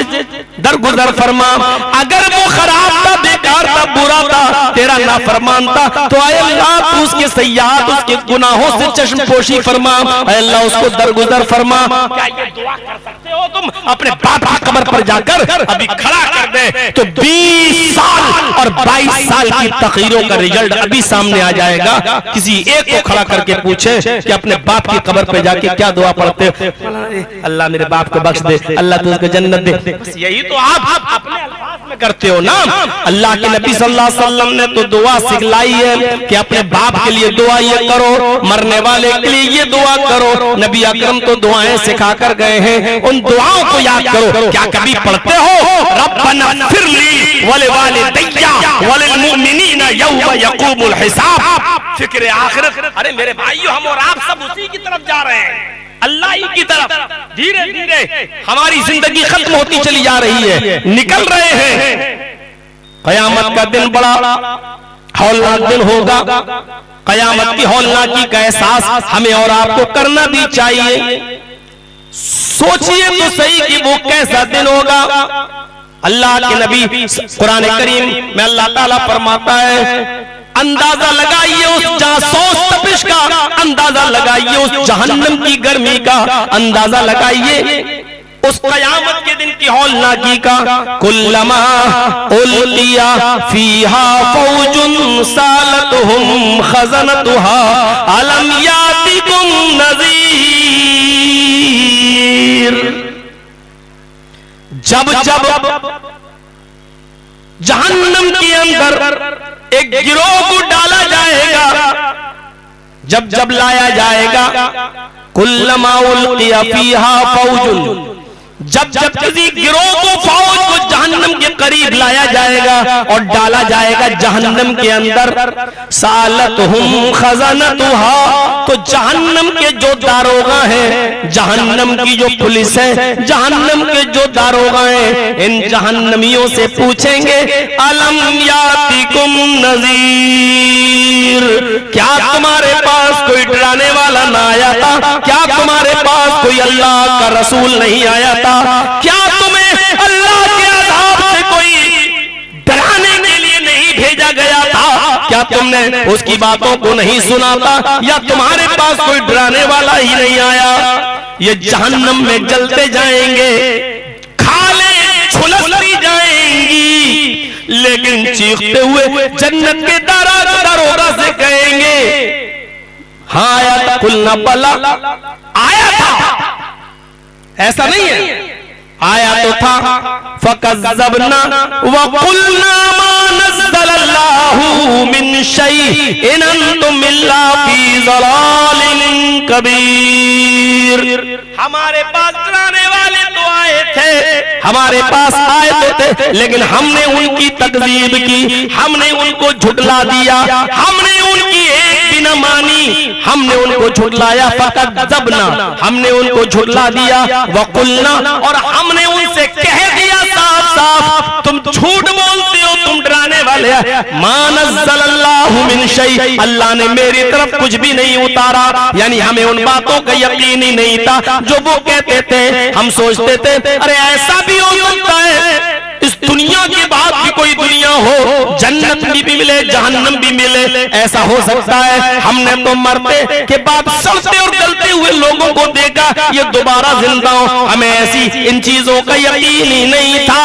Speaker 2: दरगुजर फरमा, अगर वो खराब था, बेकार था, बुरा था, तेरा नाफरमान था तो अल्लाह तू उसके सय्यात, उसके गुनाहों से चश्मपोशी फरमा, अल्लाह उसको दरगुजर फरमा। क्या ये दुआ कर सकते हो तुम? अपने बाप की कब्र पर जाकर अभी खड़ा कर दे तो 20 साल और 22 साल की तकरीरों का रिजल्ट अभी सामने आ जाएगा। किसी एक को खड़ा करके पूछे कि अपने बाप की कब्र पर जाके क्या दुआ पढ़ते हो? अल्लाह मेरे बाप को बख्श दे, अल्लाह तुझको जन्नत दे। बस यही तो आप अपने अल्फाज में करते हो ना। अल्लाह के नबी सल्लल्लाहु अलैहि वसल्लम ने तो दुआ सिखलाई है कि अपने बाप के लिए दुआ ये करो, मरने वाले के लिए ये दुआ करो। नबी अकरम तो दुआएं सिखा कर गए हैं, उन दुआओं को याद करो। क्या कभी पढ़ते हो रब्बना इग़फिरली व लिवालिदैया व लिलमुमिनीना यौम यक़ूमुल हिसाब? फिक्र आखिरत। अरे मेरे भाइयों, हम और आप सब उसी की तरफ जा रहे हैं, अल्लाह ही की तरफ। धीरे धीरे हमारी जिंदगी खत्म होती चली जा रही है, निकल रहे हैं। कयामत का दिन बड़ा हौलनाक दिन होगा। कयामत की हौलनाकी का एहसास हमें और आपको करना भी चाहिए। सोचिए तो सही कि वो कैसा दिन होगा। अल्लाह के नबी कुरान करीम में अल्लाह ताला फरमाता है, अंदाजा लगाइए उस जासूस तपिश का, अंदाजा लगाइए उस जहन्नम की गर्मी का, अंदाजा लगाइए उस कयामत के दिन की हौलनाकी का। कुल्लमा उल्किया फीहा फौजुन सालतहुम खज़नतुहा अलम यातिकुम नज़ीर। जब जब जहन्नम के अंदर एक गिरोह को डाला जाएगा, जब जब लाया जाएगा, कुल्लमा उल्किया फीहा फौजुन, जब जब किसी गिरोह को, फौज को जहन्नम के करीब करीब लाया जाएगा और डाला जाएगा जहन्नम के अंदर। सालतहुम खज़ानतुहा, तो जहन्नम के जो दारोगा हैं, जहन्नम की जो पुलिस है, जहन्नम के जो दारोगा हैं, इन जहन्नमियों से पूछेंगे अलम यातिकुम नज़ीर, क्या तुम्हारे पास कोई डराने वाला ना आया था? क्या तुम्हारे पास कोई अल्लाह का रसूल नहीं आया था? क्या तुम्हें अल्लाह के अज़ाब से कोई डराने के लिए नहीं भेजा गया था? क्या तुमने उसकी बातों को नहीं सुना था? या तुम्हारे पास कोई डराने वाला ही नहीं आया? ये जहन्नम में जलते जाएंगे, खालें छुलसती जाएंगी, लेकिन चीखते हुए जन्नत के दारोगा से कहेंगे हाँ आया था, कुलना बला, आया था, ऐसा नहीं है, आया तो था। फकज़्ज़बना व कुलना मा नज़्ज़लल्लाहु मिन शैइन अंतुम इल्ला फी ज़लालिन कबीर। हमारे पास डराने वाले तो आए थे, हमारे पास आए तो थे, लेकिन हमने उनकी तकज़ीब की, हमने उनको झुठला दिया, हमने उनकी एक भी न मानी, हमने उनको झुठलाया। फकज़्ज़बना, हमने उनको झुठला दिया, व कुलना, और हमने उनसे कह दिया साफ साफ तुम झूठ बोलते हो, तुम डराने वाले हैं। मा नज़्ज़लल्लाहु मिन शै, अल्लाह ने मेरी तरफ कुछ भी नहीं उतारा, यानी हमें उन बातों का यकीन ही नहीं था जो वो कहते थे। हम सोचते थे अरे ऐसा भी हो सकता है इस दुनिया के बाद भी कोई दुनिया हो, जन्नत भी मिले, जहन्नम भी मिले, ऐसा हो सकता है। हमने तो मरते के बाद सड़ते और गलते हुए लोगों को देखा, ये दोबारा जिंदा हो, हमें ऐसी इन चीजों का यकीन ही नहीं था।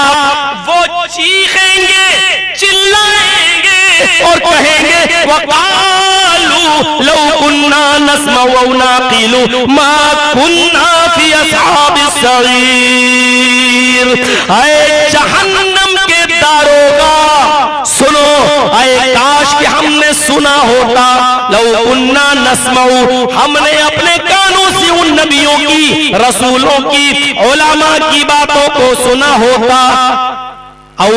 Speaker 2: वो चीखेंगे, चिल्लाएंगे और कहेंगे वक़ालू लौ कुन्ना नस्मउ व नाक़िलु मा कुन्ना फी अस्हाबिस सगीर। ऐ जहन्नम के दारोगा सुनो, ऐ काश कि हमने सुना होता, लौ कुन्ना नस्मउ, हमने अपने कानों से उन नबियों की, रसूलों की, उलमा की बातों को सुना होता, और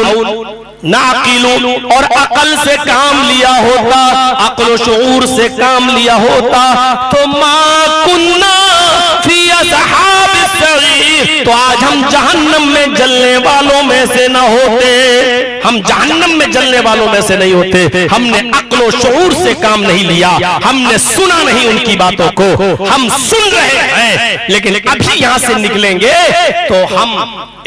Speaker 2: नाक़िलु, और अकल से काम लिया होता, अक्ल शऊर से काम लिया होता, तो मा कुन्ना फी अस्हाबिस सगीर, तो आज हम जहन्नम में जलने वालों में से न होते, हम जहन्नम में जलने वालों में से नहीं होते। हमने अक्ल शऊर से काम नहीं लिया, हमने सुना नहीं उनकी बातों को, हम सुन रहे हैं, लेकिन अभी यहां से निकलेंगे तो हम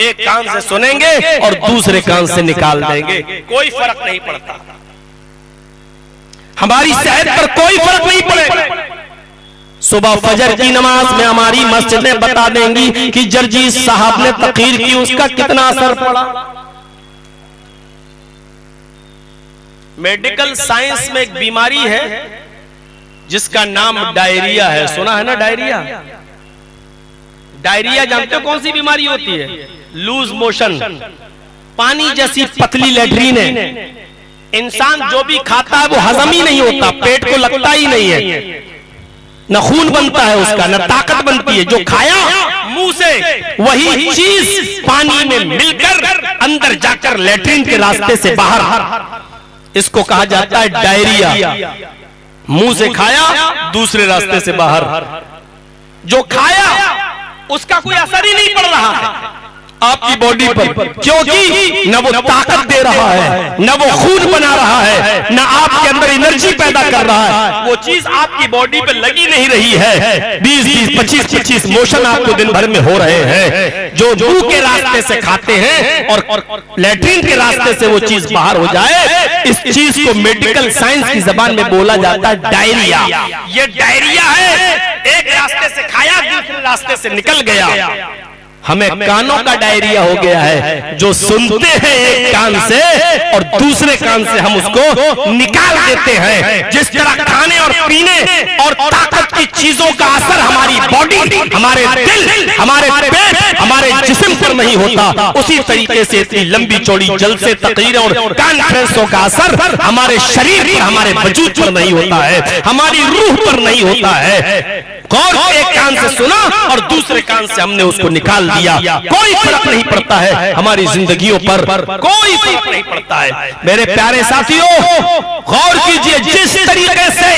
Speaker 2: एक कान से सुनेंगे और दूसरे कान से निकाल देंगे, कोई फर्क नहीं पड़ता, हमारी सेहत पर कोई फर्क नहीं पड़ेगा। सुबह फजर की नमाज में हमारी मस्जिदें बता देंगी कि जर्जीस साहब ने तकरीर की, उसका कितना असर पड़ा। मेडिकल साइंस में एक बीमारी है जिसका नाम डायरिया है, सुना है ना डायरिया? डायरिया जानते हो कौन सी बीमारी होती है? लूज मोशन, पानी जैसी पतली लैट्रीन है, इंसान जो भी खाता है वो हजम ही नहीं होता, पेट को लगता ही नहीं है, न खून बनता है उसका, न ताकत बनती है, जो खाया मुंह से वही चीज पानी में मिलकर अंदर जाकर लैट्रिन के रास्ते से बाहर, इसको कहा जाता है डायरिया। मुंह से खाया दूसरे रास्ते से बाहर, जो खाया उसका कोई असर ही नहीं पड़ रहा है आपकी बॉडी पर, क्योंकि न वो ताकत दे रहा है, न वो खून बना रहा है, न आपके अंदर एनर्जी पैदा कर रहा है, वो चीज आपकी बॉडी पे लगी नहीं रही है। 20-20, 25-25 मोशन आपको दिन भर में हो रहे हैं। जो मुंह के रास्ते से खाते हैं और लैट्रिन के रास्ते से वो चीज बाहर हो जाए, इस चीज को मेडिकल साइंस की जबान में बोला जाता है डायरिया। ये डायरिया है, एक रास्ते से खाया दूसरे रास्ते से निकल गया। हमें कानों का डायरिया हो गया है, जो सुनते हैं एक कान से और दूसरे कान से हम उसको निकाल देते हैं। जिस तरह खाने और पीने और ताकत की चीजों का असर हमारी बॉडी, हमारे दिल, हमारे पेट, हमारे जिस्म पर नहीं होता, उसी तरीके से इतनी लंबी चौड़ी जलसे, तकरीरें और कॉन्फ्रेंसों का असर हमारे शरीर पर, हमारे वजूद पर नहीं होता है, हमारी रूह पर नहीं होता है। गौर एक कान से सुना और दूसरे कान से हमने उसको निकाल दिया। कोई फर्क नहीं पड़ता है हमारी जिंदगियों पर, कोई फर्क नहीं पड़ता है। मेरे प्यारे साथियों, गौर कीजिए, जिस तरीके से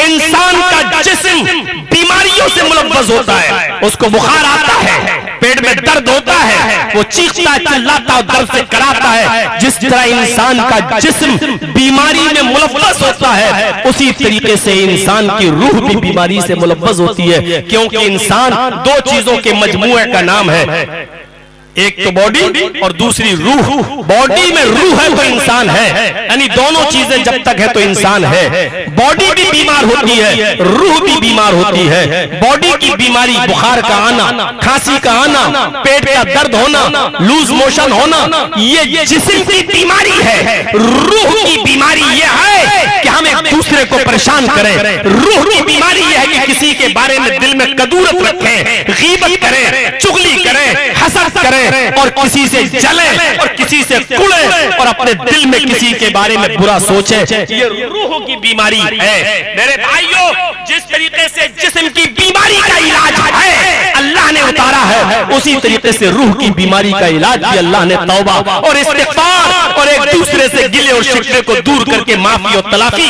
Speaker 2: इंसान का जिस्म बीमारियों से मुलव्वस होता है, उसको बुखार आता है, पेट में दर्द होता है, वो चीखता है, चिल्लाता है, दर्द से कराता है, जिस तरह इंसान का जिस्म बीमारी में मुलव्वस होता है, उसी तरीके से इंसान की रूह भी बीमारी से मुलव्वस होती है। क्योंकि इंसान दो चीजों के मजमूए का नाम है, एक तो बॉडी और दूसरी रूह। बॉडी में रूह है तो इंसान है, यानी दोनों चीजें जब तक है तो इंसान है। बॉडी भी बीमार होती है, रूह भी बीमार होती है। बॉडी की बीमारी, बुखार का आना, खांसी का आना, पेट का दर्द होना, लूज मोशन होना, ये जिस्म की बीमारी है। रूह की बीमारी ये है कि हम एक दूसरे को परेशान करें। रूह की बीमारी ये है कि किसी के बारे में दिल में कदूरत रखें, गीबत करें, चुगली करें, हसद करें और किसी से जले और किसी से कुड़े और अपने दिल में किसी के बारे में बुरा सोचे। ये रूह की बीमारी है। मेरे भाइयों, जिस तरीके से जिस्म की बीमारी का इलाज है अल्लाह ने उतारा है, उसी तरीके से रूह की बीमारी का इलाज भी अल्लाह ने तौबा और इस्तिग़फ़ार और एक दूसरे से गिले और शिकवे को दूर करके माफी और तलाफी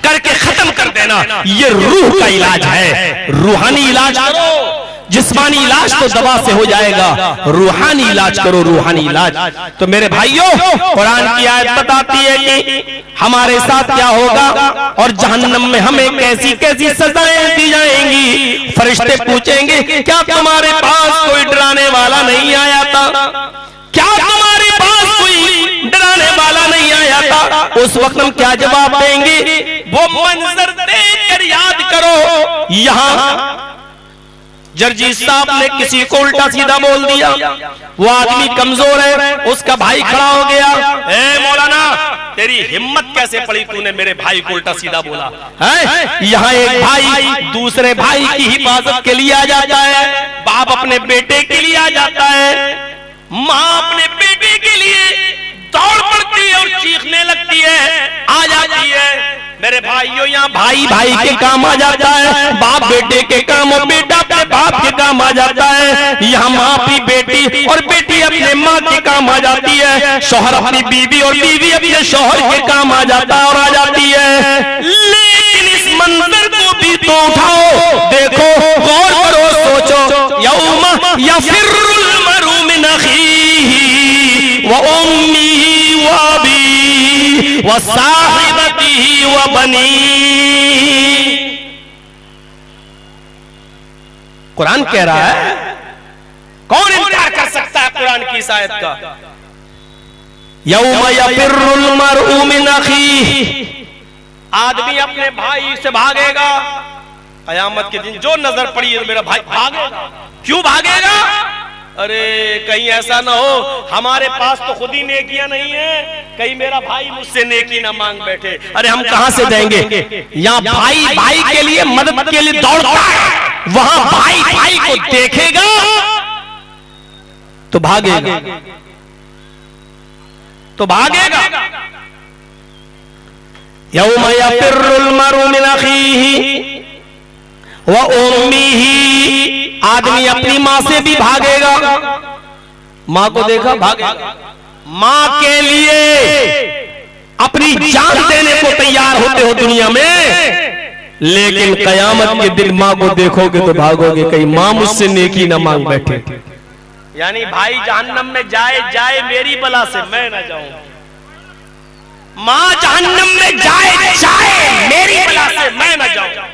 Speaker 2: करके खत्म कर देना, ये रूह का इलाज है। रूहानी इलाज करो, जिस्मानी इलाज तो दवा से हो जाएगा, रूहानी इलाज करो, रूहानी इलाज। तो मेरे भाइयों, कुरान की आयत बताती है कि हमारे साथ क्या होगा और जहन्नम में हमें कैसी कैसी सजाएं दी जाएंगी। फरिश्ते पूछेंगे, क्या तुम्हारे पास कोई डराने वाला नहीं आया था? क्या तुम्हारे पास कोई डराने वाला नहीं आया था? उस वक्त हम क्या जवाब देंगे? वो मंजर देखकर याद करो, यहाँ जर्जीस साहब ने किसी को उल्टा सीधा बोल दिया, वो आदमी कमजोर है, उसका भाई खड़ा हो गया, ए मौलाना तेरी हिम्मत कैसे पड़ी, तूने मेरे भाई को उल्टा सीधा बोला है? यहाँ एक भाई दूसरे भाई की हिफाजत के लिए आ जाता है, बाप अपने बेटे के लिए आ जाता है, माँ अपने बेटे के लिए दौड़ पड़ती है और चीखने लगती है, आ जाती है। मेरे भाइयों, यहाँ भाई भाई के काम आ जाता है, बाप बेटे के काम और बेटा अपने बाप के काम आ जाता है। यहाँ माँ अपनी बेटी और बेटी अपने माँ के काम आ जाती है, शौहर अपनी बीवी और बीवी अपने शौहर के काम आ जाता है और आ जाती है। लेकिन इस मंजर को भी तो उठाओ, देखो, गौर करो, सोचो, यौमा यफिर्रुल मर'उ मिन अखीही व उम्मिही व अबीही व साहिबतिही व बनी। कुरान कह रहा है, कौन इनकार कर सकता है कुरान की इस आयत का? यौमा यफिर्रुल मर'उ मिन अखीही, आदमी अपने भाई से भागेगा। कयामत के दिन जो नजर पड़ी है मेरा भाई भागेगा। क्यों भागेगा? अरे कहीं ऐसा ना हो हमारे पास तो खुद ही नेकियां नहीं है, कहीं मेरा भाई मुझसे नेकी ना मांग बैठे। अरे हम कहां से देंगे? यहाँ भाई भाई के लिए मदद के लिए दौड़ता है, वहां भाई भाई को देखेगा तो भागेगा, तो भागेगा। यौमा यफिर्रुल मर'उ मिन अखीही व उम्मिही, आदमी अपनी माँ से भी भागेगा। माँ को देखा, भागेगा। माँ के लिए अपनी जान देने को तैयार होते हो दुनिया में, लेकिन कयामत के दिन माँ को देखोगे तो भागोगे, कहीं माँ मुझसे नेकी ना मांग बैठे। यानी भाई जहन्नम में जाए जाए मेरी बला से मैं ना जाऊं, माँ जहन्नम में जाए जाए मेरी बला से मैं ना जाऊं।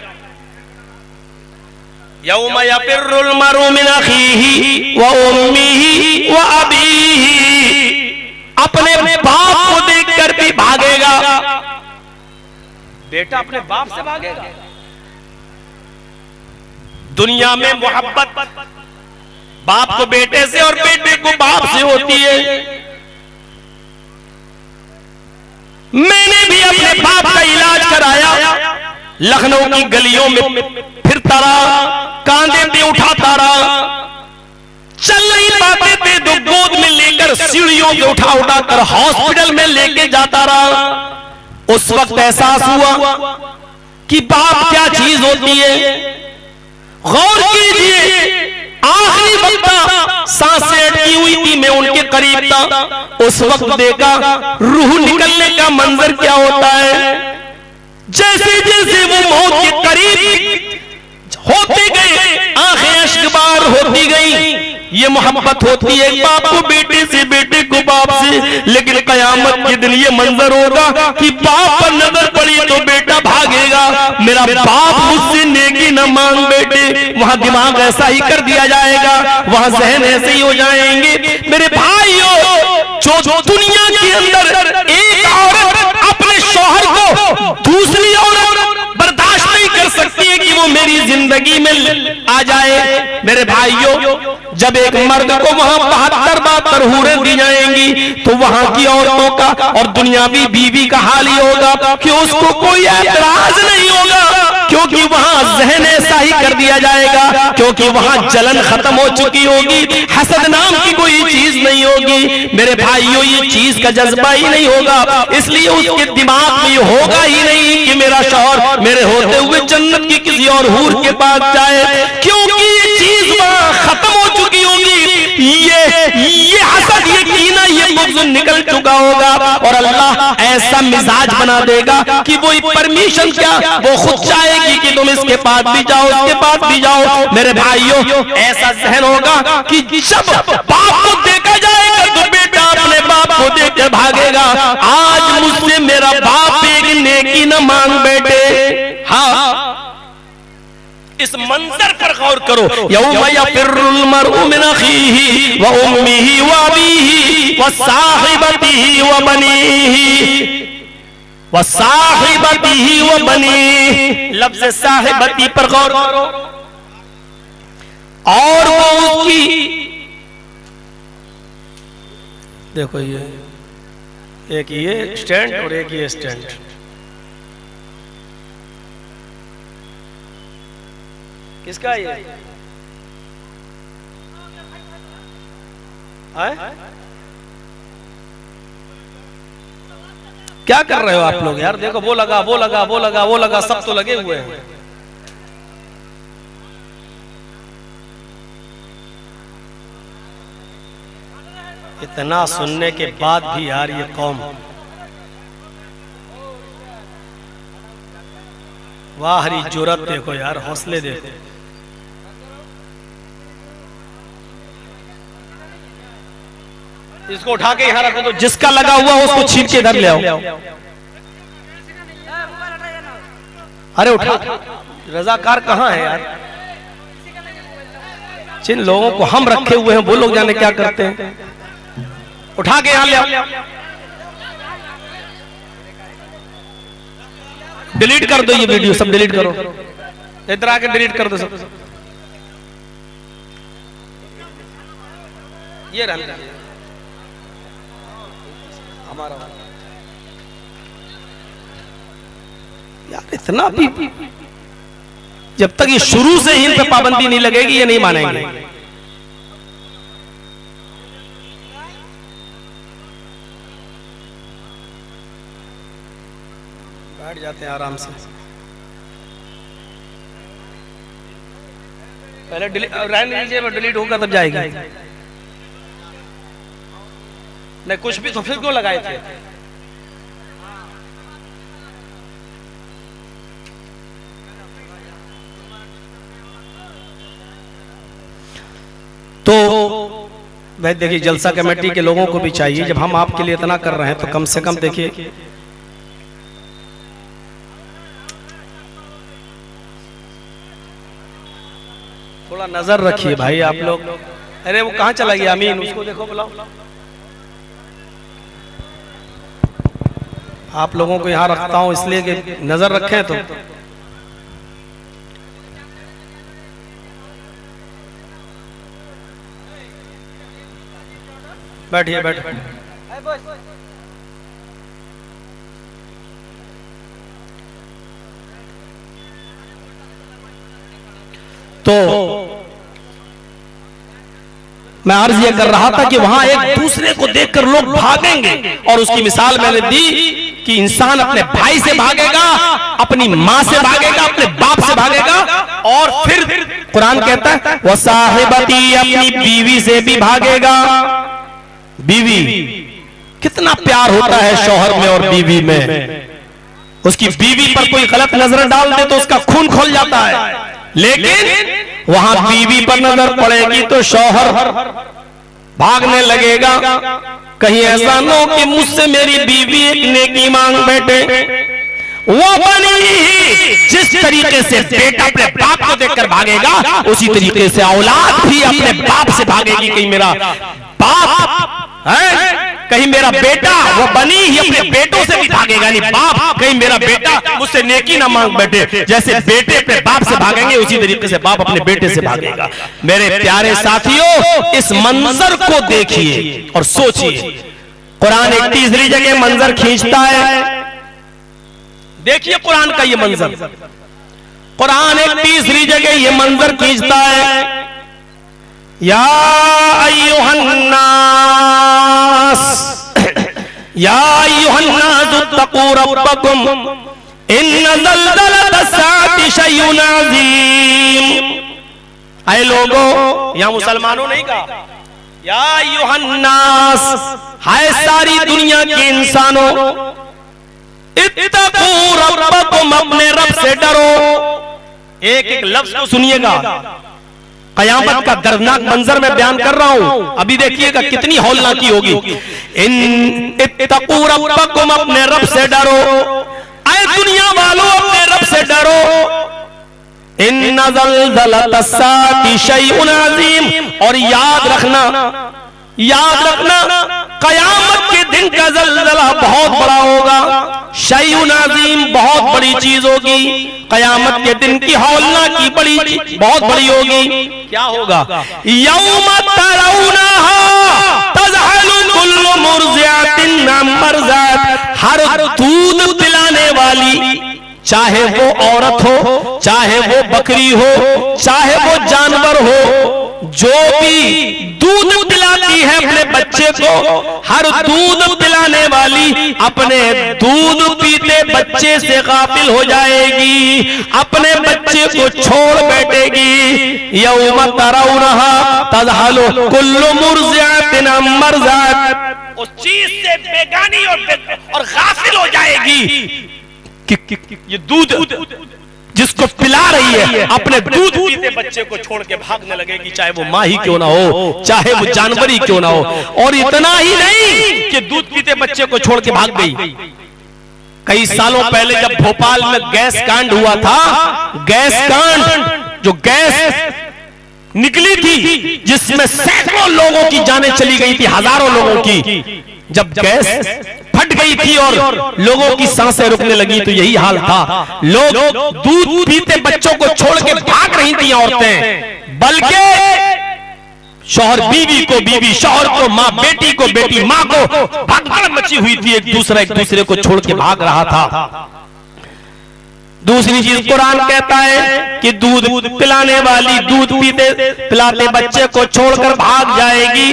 Speaker 2: यौमा यफिर्रुल मर'उ मिन अखीही व उम्मिही व अबीही, अपने बाप को देखकर भी भागेगा। बेटा अपने बाप से भागेगा। दुनिया में मोहब्बत बाप को बेटे से और बेटे को बाप से होती है। मैंने भी अपने बाप का इलाज कराया, लखनऊ की गलियों में फिरता रहा, कांधे पे उठाता रहा, चल नहीं पाते थे तो गोद में लेकर सीढ़ियों पे उठा उठाकर हॉस्पिटल में लेके जाता रहा। उस वक्त एहसास हुआ कि बाप क्या चीज होती है। गौर कीजिए, आखिरी वक्त सांसें अटकी हुई थी, मैं उनके करीब था, उस वक्त देखा रूह निकलने का मंजर क्या होता है। जैसे जैसे वो मौत के करीब होते गए, आंखें अश्कबार होती गई। ये मोहब्बत होती है बाप को बेटे से, बेटे को बाप से। लेकिन कयामत के दिन ये मंजर होगा कि बाप पर नजर पड़ी तो बेटा भागेगा, मेरा बाप मुझसे नेकी न मांग बेटे। वहां दिमाग ऐसा ही कर दिया जाएगा, वहां जहन ऐसे ही हो जाएंगे। मेरे भाइयों, जो दुनिया के अंदर एक औरत अपने शौहर को दूसरी औरत बर्दाश्त नहीं कर सकती है कि वो मेरी जिंदगी में आ जाए। मेरे भाइयों, जब एक मर्द को वहां 72 हूरें दी जाएंगी तो वहां की औरतों का और दुनियावी बीवी का हाल ही होगा कि उसको कोई ऐतराज नहीं होगा, क्योंकि वहां जहन ऐसा ही कर दिया जाएगा, क्योंकि वहां जलन खत्म हो चुकी होगी, हसद नाम की कोई चीज नहीं होगी। मेरे भाइयों, ये चीज का जज्बा ही नहीं होगा, इसलिए उसके दिमाग में होगा ही नहीं कि मेरा शौहर मेरे होते हुए जन्नत की किसी और हूर के पास जाए, क्योंकि ये चीज वहां खत्म हो चुकी होगी। ये हसद, ये कीना, ये बुग़्ज़ निकल चुका होगा और अल्लाह ऐसा मिजाज बना देगा कि वो परमिशन क्या, वो खुद चाहेगी कि तुम इसके पास भी जाओ, इसके पास भी जाओ। मेरे भाइयों, ऐसा जहन होगा कि जब बाप को देखा जाएगा तो बेटा अपने बाप को देखकर भागेगा। आज मुझसे मेरा बाप एक नेकी न मांग बेटे। हाँ, इस मंजर पर गौर करो। यौम यफिर्रुल मर्उ मिन अखीही व उम्मिही व अबीही व साहिबतिही व बनीही व साहिबतिही व बनीही। लफ्ज़ साहिबती पर गौर करो। और वो उसकी, देखो ये एक ये स्टैंड और एक ये स्टैंड, किसका ये है? क्या कर रहे हो आप लोग यार? देखो वो लगा, वो लगा, वो लगा, वो लगा, सब तो लगे हुए हैं। इतना सुनने के बाद भी यार ये कौम, वाह हरी जुरत देखो यार, हौसले देखो। इसको उठा के यहां रखो, तो जिसका लगा हुआ उसको छीन के इधर ले आओ। अरे उठा, रजाकार कहां है यार? जिन लोगों को हम रखे हुए हैं वो लोग जाने क्या करते हैं। उठा के यहां ले आओ। डिलीट कर दो ये वीडियो, सब डिलीट करो, इधर आके डिलीट कर दो सब। ये रहने हमारा यार, इतना भी जब तक ये शुरू से ही इन पे पाबंदी नहीं लगेगी ये नहीं मानेंगे। बैठ जाते हैं आराम से। पहले डिलीट रहने दीजिए, मैं डिलीट होगा तब जाएगी। नहीं कुछ भी तो फिर क्यों लगाए थे? तो भाई देखिए, जलसा कमेटी के लोगों को भी चाहिए, जब हम आपके लिए इतना कर रहे हैं तो कम से कम देखिए, थोड़ा नजर रखिए भाई आप लोग। अरे वो कहाँ चला गया अमीन, उसको देखो, बुलाओ। आप लोगों को यहाँ रखता हूँ इसलिए कि नजर रखें। तो बैठिए, बैठिए। तो मैं अर्ज ये कर रहा था कि वहां एक दूसरे को देखकर लोग भागेंगे, और उसकी मिसाल मैंने दी कि इंसान अपने भाई से भागेगा, अपनी मां से भागेगा, अपने बाप से भागेगा, और फिर कुरान कहता है वो साहिबती, अपनी बीवी से भी भागेगा। बीवी, कितना प्यार होता है शौहर में और बीवी में। उसकी बीवी पर कोई गलत नजर डाल दे तो उसका खून खोल जाता है, लेकिन वहां बीवी पर नजर पड़ेगी तो शौहर भागने लगेगा। कहीं ऐसा न हो कि मुझसे मेरी बीवी एक नेकी मांग बैठे। वो बनी जिस तरीके से बेटा अपने बाप को देखकर भागेगा, उसी तरीके से औलाद भी अपने बाप से भागेगी। कहीं मेरा बाप है, कहीं मेरा बेटा, वो बनी ही अपने बेटों से भी भागेगा। नहीं बाप, कहीं मेरा बेटा मुझसे नेकी ना मांग बैठे। जैसे बेटे अपने बाप से भागेंगे, उसी तरीके से बाप अपने बेटे से भागेगा। मेरे प्यारे साथियों, इस मंजर को देखिए और सोचिए। कुरान एक तीसरी जगह मंजर खींचता है। देखिए कुरान का ये मंजर, कुरान एक तीसरी जगह ये मंजर खींचता है। या अय्युहन्नास, या अय्युहन्नास इत्तक़ू रब्बकुम इन्न ज़ल्ज़लतस्साअति शैउन अज़ीम। ऐ लोगों, यहां मुसलमानों नहीं कहा, या अय्युहन्नास, हाय सारी दुनिया के इंसानों, इत्तक़ू रब्बकुम, अपने रब से डरो। एक एक लफ्ज को सुनिएगा। कयामत का दर्दनाक मंजर मैं बयान कर रहा हूं, अभी देखिएगा कितनी हौलनाकी होगी। इत्तक़ू रब्बकुम, अपने रब से डरो। ऐ दुनिया वालों, अपने रब से डरो। इन्न ज़ल्ज़लतस्साअति शैउन अज़ीम, और याद रखना, याद रखना, कयामत के दिन का ज़ल्ज़ला बहुत बड़ा होगा। शैउन अज़ीम, बहुत बड़ी चीज होगी। कयामत के दिन की हौलनाकी बड़ी बहुत बड़ी होगी। क्या होगा? यौम तरौनहा तज़हलु कुल्लु मुर्ज़िअतिन अम्मा अर्ज़अत, हर दूध पिलाने वाली, चाहे वो औरत हो, चाहे वो बकरी हो, चाहे वो जानवर हो, जो भी दूध पिलाती है अपने बच्चे को, हर दूध पिलाने वाली अपने दूध पीते बच्चे से गाफिल हो जाएगी, अपने बच्चे को छोड़ बैठेगी। यौम तरौनहा तज़हलु कुल्लु मुर्ज़िअतिन अम्मा अर्ज़अत, उस चीज से बेगानी और गाफिल हो जाएगी कि ये दूध जिसको पिला रही है, अपने दूध पीते बच्चे को छोड़ के भागने लगेगी, चाहे वो माँ ही क्यों ना हो, चाहे वो जानवर ही क्यों ना हो। और इतना ही नहीं कि दूध पीते बच्चे को छोड़ के भाग गई। कई सालों पहले जब भोपाल में गैस कांड हुआ था, गैस कांड, जो गैस निकली थी जिसमें सैकड़ों लोगों की जानें चली गई थी, हजारों लोगों की, जब गैस फट गई थी और लोगों की सांसें रुकने लगी, तो यही हाल था। लोग दूध पीते बच्चों को छोड़ के भाग रही थी औरतें, बल्कि शौहर बीवी को बीवी, शौहर को माँ, बेटी को बेटी, माँ को भगदड़ मची हुई थी। एक दूसरे को छोड़ के भाग रहा था। दूसरी चीज कुरान कहता है कि दूध पिलाने वाली दूध पिलाते बच्चे को छोड़कर भाग जाएगी,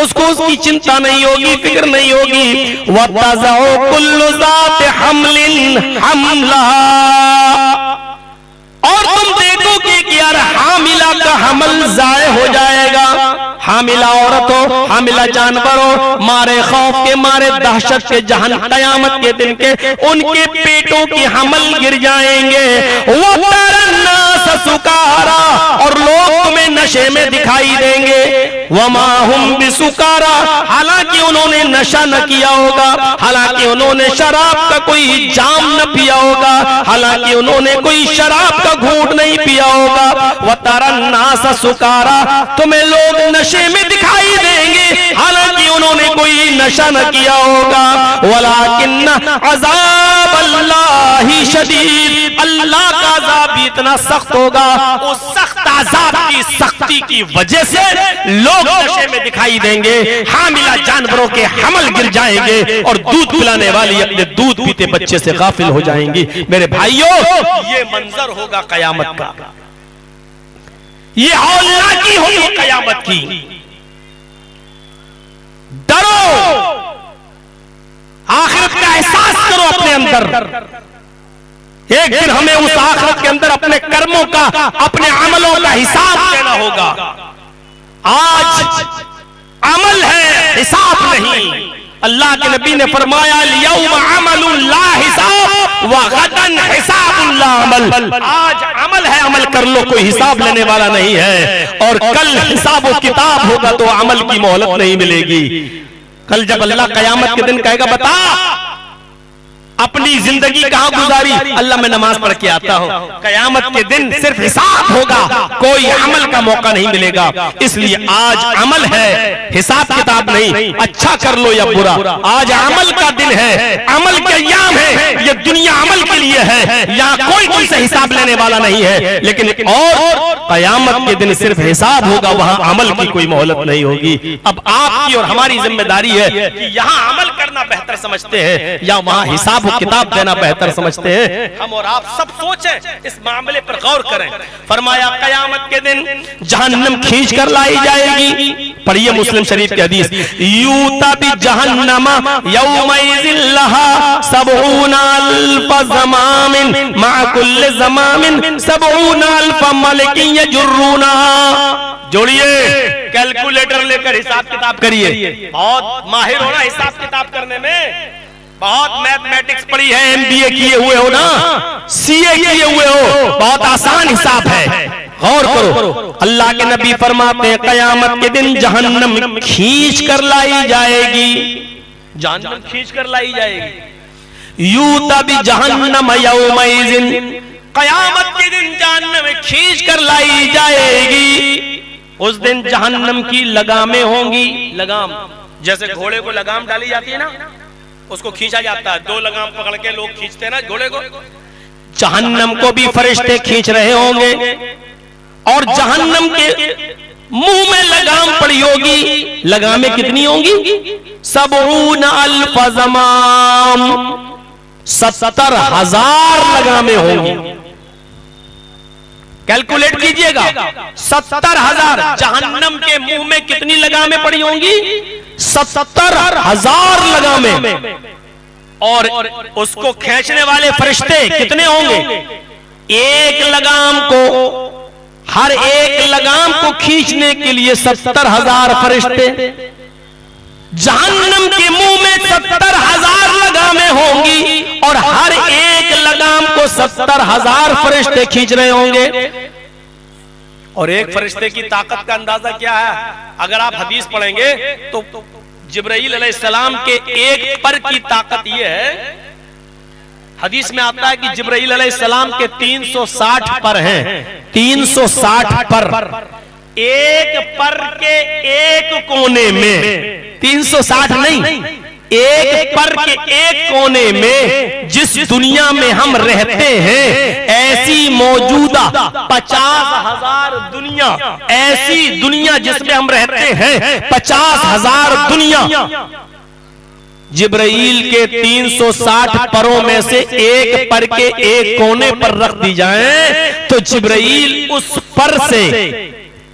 Speaker 2: उसको उसकी चिंता नहीं होगी, फिक्र नहीं होगी। वतज़उ कुल्लु ज़ाति हम्लिन हम्लहा, और तुम देखोगे कि यार हामिला का हमल जाए हो जाएगा। हामिला औरत हो, हामिला जानवर हो, मारे खौफ के, मारे दहशत के, जहां कयामत के दिन के उनके पेटों के हमल गिर जाएंगे। वो तरन्नास सुकारा, और लोग तुम्हें नशे में दिखाई देंगे। वमा हुम बिसुकारा, हालांकि उन्होंने नशा न किया होगा, हालांकि उन्होंने शराब का कोई जाम न पिया होगा, हालांकि उन्होंने कोई शराब का घूंट नहीं पिया होगा। वतरन्नास सुकारा, तुम्हें लोग नशे में दिखाई देंगे, हालांकि उन्होंने कोई नशा न किया होगा। वलाकिन्न अज़ाब अल्लाहि शदीद, अल्लाह का अज़ाब भी इतना सख्त होगा, उस सख्त अज़ाब की सख्ती की वजह से लोग नशे में दिखाई देंगे, हामिला जानवरों के हमल गिर जाएंगे, और दूध पिलाने वाली अपने दूध पीते बच्चे से गाफिल हो जाएंगी। मेरे भाइयों, ये मंजर होगा कयामत का, ये हौलनाकी होगी कयामत की। डरो, आखिरत का एहसास करो अपने अंदर, एक दिन हमें उस आखिरत के अंदर अपने कर्मों का, अपने अमलों का हिसाब देना होगा। आज अमल है, हिसाब नहीं। अल्लाह के नबी ने फरमाया यौम अमलुन ला हिसाब व गदन हिसाबुन ला अमल। आज अमल है, अमल कर लो, कोई हिसाब लेने वाला नहीं है, और कल हिसाब व किताब होगा तो अमल की मोहलत नहीं मिलेगी। कल जब अल्लाह कयामत के दिन कहेगा बता अपनी जिंदगी कहां गुजारी, अल्लाह मैं नमाज पढ़ के आता हूं। कयामत के दिन सिर्फ हिसाब होगा, कोई अमल का मौका नहीं मिलेगा। इसलिए आज अमल है, हिसाब किताब नहीं। अच्छा कर लो या बुरा, आज अमल का दिन है, अमल के अय्याम है। ये दुनिया अमल के लिए है, यहाँ कोई कोई से हिसाब लेने वाला नहीं है। लेकिन और कयामत के दिन सिर्फ हिसाब होगा, वहां अमल की कोई मोहलत नहीं होगी। अब आपकी और हमारी जिम्मेदारी है कि यहाँ अमल करना बेहतर समझते हैं या वहां हिसाब किताब देना बेहतर समझते हैं। हम और आप सब सोचें, इस मामले पर गौर करें। फरमाया कयामत के दिन जहन्नम खींच कर लाई जाएगी। पढ़िए मुस्लिम शरीफ की हदीस, यूता बि जहन्नम यौमइज़िन लहा सबऊना अल्फ ज़मामिन मा कुल्ल ज़मामिन सबऊना अल्फ मलकिन यजुरूना। जोड़िए, कैलकुलेटर लेकर हिसाब किताब करिए। बहुत माहिर होना हिसाब किताब करने में, बहुत मैथमेटिक्स पढ़ी है, एमबीए किए हुए हो ना, सीए किए हुए हो, बहुत आसान हिसाब है, गौर करो। अल्लाह के नबी फरमाते हैं कयामत के दिन जहन्नम खींच कर लाई जाएगी, जहन्नम खींच कर लाई जाएगी। यूता बि जहन्नम यौमइज़िन, कयामत के दिन जहन्नम खींच कर लाई जाएगी। उस दिन जहन्नम की लगामें होंगी। लगाम जैसे घोड़े को लगाम डाली जाती है ना, उसको खींचा जाता है, दो लगाम पकड़ के लोग खींचते हैं ना घोड़े को। जहन्नम को भी फरिश्ते खींच रहे होंगे और जहन्नम के मुंह में लगाम पड़ी होगी। लगामें कितनी होंगी? सबऊन अल्फ ज़माम, 70,000 लगामें होंगी। कैलकुलेट कीजिएगा, 70,000। जहन्नम के मुंह में कितनी लगामें पड़ी होंगी? 70,000 लगामें। और उसको खींचने वाले फरिश्ते कितने होंगे? एक लगाम को, हर एक लगाम को खींचने के लिए 70,000 फरिश्ते। जहन्नम के मुंह में 70,000 लगामें होंगी और हर एक लगाम को 70,000 फरिश्ते खींच रहे होंगे। और एक फरिश्ते की ताकत का अंदाजा क्या है? अगर आप हदीस पढ़ेंगे तो जिब्राइल अलैहिस्सलाम के एक पर की ताकत यह है, हदीस में आता है कि जिब्राइल अलैहिस्सलाम के 360 पर हैं। 360 पर, एक पर के एक कोने में, 360 नहीं, एक पर के एक कोने में जिस दुनिया में हम रहते हैं, ऐसी मौजूदा 50,000 दुनिया, ऐसी दुनिया जिसमें हम रहते हैं 50,000 दुनिया जिब्राइल के 360 परों में से एक पर के एक कोने पर रख दी जाए तो जिब्राइल उस पर से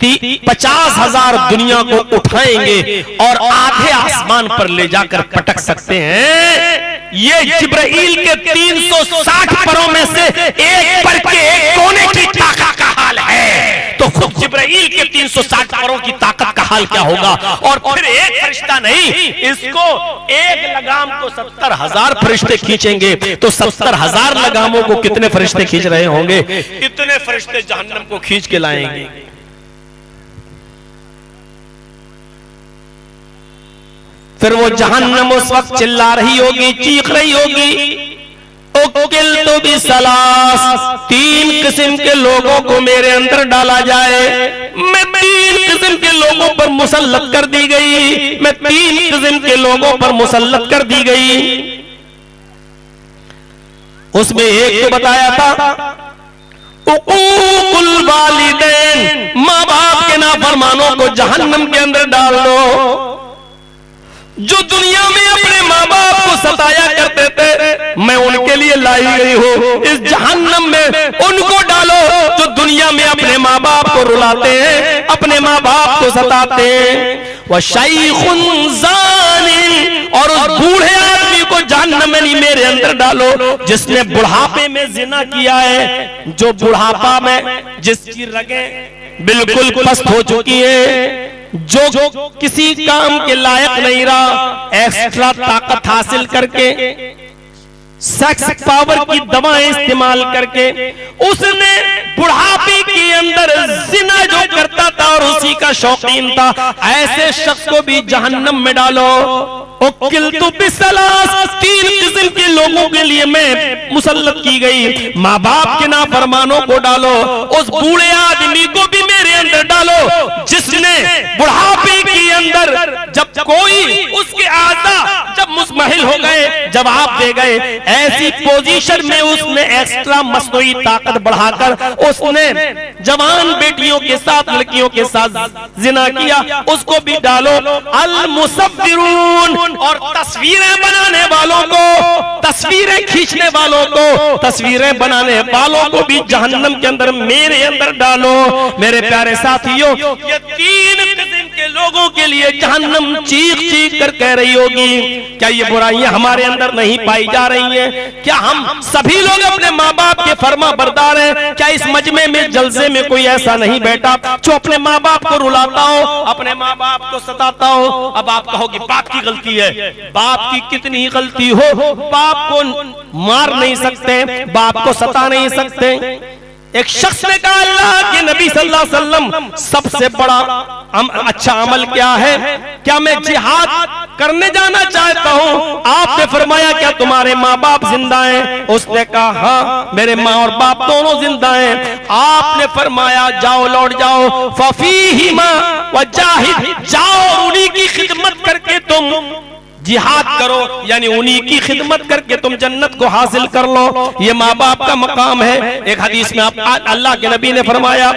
Speaker 2: 50,000 दुनिया को उठाएंगे और आधे आसमान पर ले जाकर पटक सकते हैं। ये जिब्राइल के 360 परों में से एक पर के एक कोने की ताकत का हाल है, तो खुद जिब्राइल के 360 परों की ताकत का हाल क्या होगा? और फिर एक फरिश्ता नहीं, इसको एक लगाम को 70,000 फरिश्ते खींचेंगे तो 70,000 लगामों को कितने फरिश्ते खींच रहे होंगे? इतने फरिश्ते जहन्नम को खींच के लाएंगे। फिर वो जहन्नम उस वक्त चिल्ला रही होगी, चीख रही होगी, उकिल तो भी सलास, 3 किस्म के लोगों को मेरे अंदर डाला जाए। मैं 3 किस्म के लोगों पर मुसल्लत कर दी गई, मैं 3 किस्म के लोगों पर मुसल्लत कर दी गई। उसमें एक को बताया था उकूकुल वालिदैन, माँ बाप के नाफरमानों को जहन्नम के अंदर डाल दो। जो दुनिया में अपने माँ बाप को सताया करते थे, मैं उनके लिए लाई गई हूँ। इस जहन्नम में उनको डालो जो दुनिया में अपने माँ बाप को रुलाते हैं, अपने माँ बाप को सताते हैं। वह शैखुन ज़ानिन, और उस बूढ़े आदमी को जहन्नम में नहीं मेरे अंदर डालो। जिसने बुढ़ापे में जिना किया है, जो बुढ़ापा में जिसकी रगें बिल्कुल पस्त हो चुकी है, जो किसी काम के लायक नहीं रहा, एक्स्ट्रा ताकत हासिल करके सेक्स पावर की दवाएं इस्तेमाल करके उसने बुढ़ापे के अंदर जिना जो करता था और उसी का शौकीन था, ऐसे शख्स को भी जहन्नम में डालो। तीन किस्म के लोगों के लिए मैं मुसल्लत की गई। माँ बाप के नाफरमानों को डालो, उस बूढ़े आदमी को भी मेरे अंदर डालो जिसने बुढ़ापे के अंदर जब कोई उसके आदा जब मुस्महिल हो गए, जवाब दे गए, ऐसी पोजीशन में उसने एक्स्ट्रा मसनूई ताकत बढ़ाकर उसने जवान बेटियों के साथ, लड़कियों के साथ जिना किया, उसको भी डालो। अल मुसव्विरून, और तस्वीरें बनाने वालों को, तस्वीरें खींचने वालों को, तस्वीरें बनाने वालों को भी जहन्नम के अंदर मेरे अंदर डालो। मेरे प्यारे साथियों, ये तीन किस्म के लोगों के लिए जहन्नम चीख चीख कर कह रही होगी। क्या ये बुराइयां हमारे अंदर नहीं पाई जा रही हैं? क्या हम सभी लोग अपने माँ बाप के फर्मा बरदार हैं? क्या इस मजमे में, जलसे में कोई ऐसा नहीं बैठा जो अपने माँ बाप को रुलाता हो, अपने माँ बाप को सताता हो? अब आप कहोगे बाप की गलती है। बाप की कितनी गलती हो, बाप को मार नहीं सकते, बाप को सता नहीं सकते। एक शख्स ने कहा, अल्लाह के नबी सल्लल्लाहु अलैहि वसल्लम, सबसे बड़ा अच्छा अमल क्या है? क्या मैं जिहाद करने जाना चाहता हूँ? आपने फरमाया, क्या तुम्हारे माँ बाप जिंदा हैं? उसने कहा, हाँ, मेरे माँ और बाप दोनों जिंदा हैं। आपने फरमाया, जाओ, लौट जाओ, फफीहिमा वजाहिद, जाओ, उन्हीं की खिदमत करके तुम जिहाद करो, यानी उन्हीं की खिदमत करके तुम जन्नत को हासिल कर लो। ये माँ बाप का मकाम है। एक हदीस में अल्लाह के नबी ने फरमाया,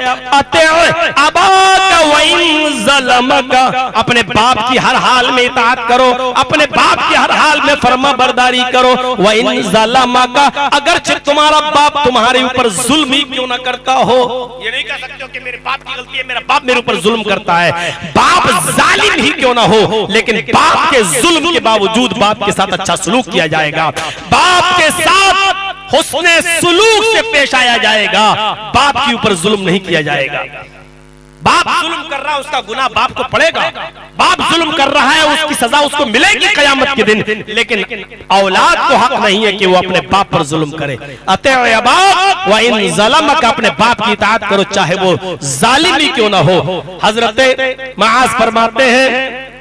Speaker 2: अबाका व इन ज़लमका, अपने बाप की हर हाल में इताअत करो, अपने बाप की हर हाल में फरमा बरदारी करो। व इन ज़लमका, अगरचे तुम्हारा बाप तुम्हारे ऊपर जुल्म ही क्यों ना करता हो। ये नहीं कह सकते हो कि मेरे बाप की गलती है, मेरा बाप मेरे ऊपर जुल्म करता है। बाप जालिम ही क्यों ना हो, लेकिन बाप के जुल्म के बावजूद बाप के साथ अच्छा सलूक किया जाएगा, बाप के साथ हुस्ने सलूक से पेश आया जाएगा, बाप के ऊपर जुल्म नहीं किया जाएगा। बाप जुल्म कर रहा है, उसका गुनाह बाप को पड़ेगा। बाप जुल्म कर रहा है, उसकी सजा उसको मिलेगी क़यामत के दिन। लेकिन औलाद को हक नहीं है कि वो अपने बाप पर जुल्म करे। अतिअ बाप व इन ज़लमक, अपने बाप की इताअत करो चाहे वो जालिम ही क्यों ना हो। हजरत मुआज़ फरमाते हैं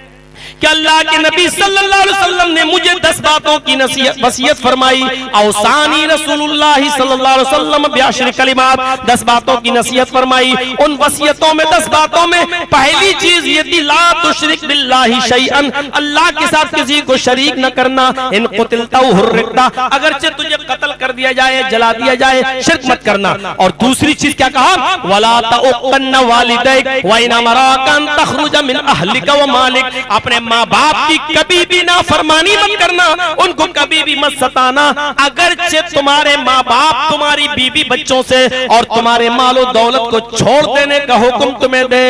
Speaker 2: कि अल्लाह के नबी सल्लल्लाहु अलैहि वसल्लम ने मुझे 10 बातों की वसीयत फरमाई। औसानी रसूलुल्लाह सल्लल्लाहु अलैहि वसल्लम बिअशर कलिमात, 10 बातों की नसीहत फरमाई। उन वसीयतों में, 10 बातों में पहली चीज ये थी, ला तुशरिक बिल्लाहि शैअन, अल्लाह के साथ किसी को शरीक न करना। इन कुतिलता हुर्रिकता, अगरचे तुझे कत्ल कर दिया जाए, जला दिया जाए, शिर्क मत करना। और दूसरी चीज क्या कहा, वला तउक़न्न वालिदैक व इन अमराका अन तखरुज मिन अहलिका व मालिक, अपने माँ बाप की कभी भी नाफरमानी मत करना, उनको कभी भी मत सताना। अगरचे तुम्हारे माँ बाप तुम्हारी बीवी बच्चों से और तुम्हारे मालो दौलत को छोड़ देने का हुक्म तुम्हें दे,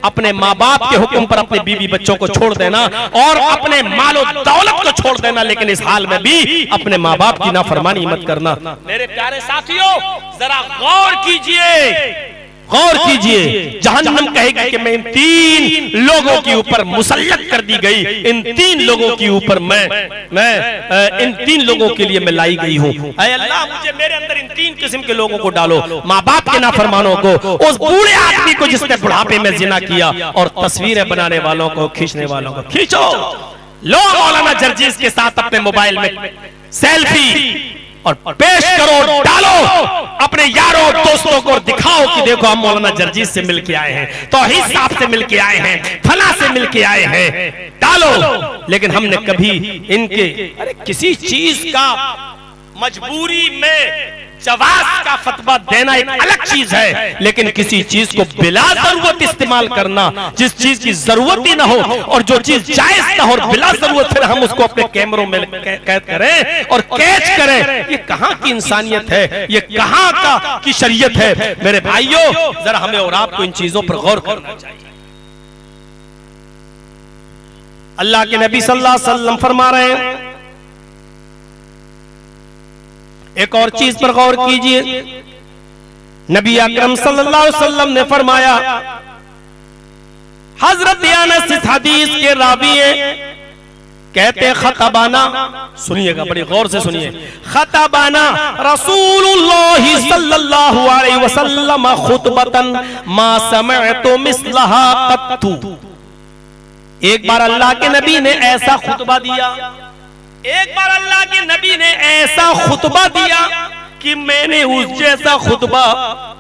Speaker 2: अपने माँ बाप के हुक्म पर अपने बीवी बच्चों को छोड़ देना और अपने मालो दौलत को छोड़ देना, लेकिन इस हाल में भी अपने माँ बाप की नाफरमानी मत करना। मेरे प्यारे साथियों, जरा गौर कीजिए, गौर कीजिए। जहन्नम कहेगी कि मैं इन 3 लोगों के ऊपर मुसल्लत कर दी गई, इन 3 लोगों के ऊपर मैं इन 3 लोगों के लिए मैं लाई गई हूँ। ऐ अल्लाह, मुझे मेरे अंदर इन 3 किस्म के लोगों को डालो, माँ बाप के नाफरमानों को, उस बूढ़े आदमी को जिसने बुढ़ापे में जिना किया, और तस्वीरें बनाने वालों को, खींचने वालों को। खींचो, लो मौलाना जर्जीस के साथ अपने मोबाइल में सेल्फी और पेश करो, डालो अपने यारों दोस्तों को, दिखाओ कि देखो हम मौलाना जर्जीस से मिलके आए हैं, तौहीद साहब से मिलके आए हैं, फला से मिलके आए हैं, डालो। लेकिन हमने कभी इनके किसी चीज का मजबूरी में जवाज का फतवा देना एक अलग चीज है, लेकिन किसी चीज को बिला जरूरत इस्तेमाल करना, जिस चीज की जरूरत ही ना हो और जो चीज जायज ना हो और बिला जरूरत फिर हम उसको अपने कैमरों में कैद करें और कैच करें, ये कहाँ की इंसानियत है, ये कहाँ का की शरीयत है। मेरे भाइयों, जरा हमें और आपको इन चीजों पर गौर करना चाहिए। अल्लाह के नबी सल्लल्लाहु अलैहि वसल्लम फरमा रहे हैं, एक और चीज पर गौर कीजिए, नबी अकरम सल्लल्लाहु अलैहि वसल्लम ने फरमाया, हजरत अनस इस हदीस के रावी हैं, कहते खतबाना, सुनिएगा बड़ी गौर से सुनिए, खतबाना रसूलुल्लाह सल्लल्लाहु अलैहि वसल्लम खुतबतन मा समिअतु मिस्लहा कत्तु। एक बार अल्लाह के नबी ने ऐसा खुतबा दिया, एक बार अल्लाह के नबी ने ऐसा खुतबा दिया कि मैंने उस जैसा खुतबा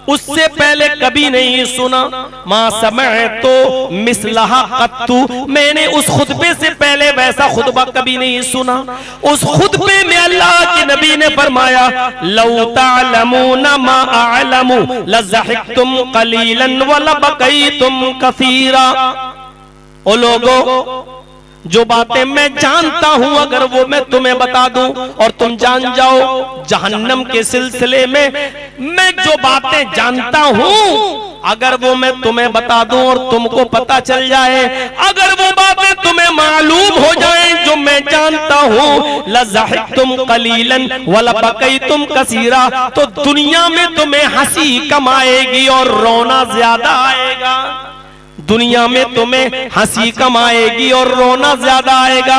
Speaker 2: उससे पहले कभी नहीं सुना। मा समिअतु मिस्लहा कत्तु, मैंने उस खुतबे से पहले वैसा खुतबा कभी नहीं सुना। उस खुतबे में अल्लाह के नबी ने फरमाया, लौ तअलमूना मा अअलमु लज़हिकतुम कलीलन व लबकैतुम कसीरा। ओ लोगों, जो बातें मैं जानता हूं अगर वो मैं तुम्हें बता दूं और तुम जान जाओ, जहन्नम के सिलसिले में मैं जो बातें जानता हूं अगर वो मैं तुम्हें बता दूं और तुमको पता चल जाए, अगर वो बातें तुम्हें मालूम हो जाएं जो मैं जानता हूं, लज़हिकतुम कलीलन व लबकैतुम कसीरा, तो दुनिया में तुम्हें हंसी कम आएगी और रोना ज्यादा आएगा। दुनिया में तुम्हें हंसी कम आएगी और रोना ज्यादा आएगा।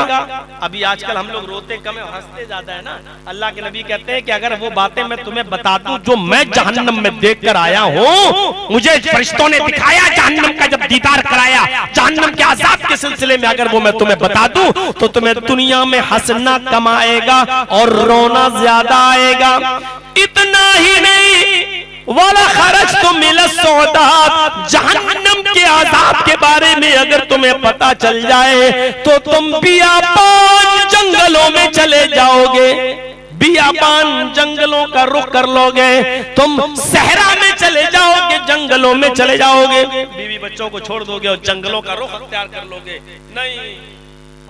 Speaker 2: अभी आजकल हम लोग रोते कम है, हंसते ज्यादा है ना। अल्लाह के नबी कहते हैं कि अगर वो बातें मैं तुम्हें बता दूं जो मैं जहन्नम में देख कर आया हूं, मुझे फरिश्तों ने दिखाया जहन्नम का, जब दीदार कराया जहन्नम के अज़ाब के सिलसिले में, अगर वो मैं तुम्हें बता दूं तो तुम्हें दुनिया में हंसना कम आएगा और रोना ज्यादा आएगा। इतना ही नहीं, वाला खरज तो मिला सौदा, जहन्नम के आज़ाब के बारे में अगर तुम्हें पता चल जाए तो तुम बियाबान जंगलों में चले जाओगे, बियाबान जंगलों का रुख कर लोगे, तुम सहरा में चले जाओगे, जंगलों में चले जाओगे, बीवी बच्चों को छोड़ दोगे और जंगलों का रुख अख्तियार कर लोगे। नहीं,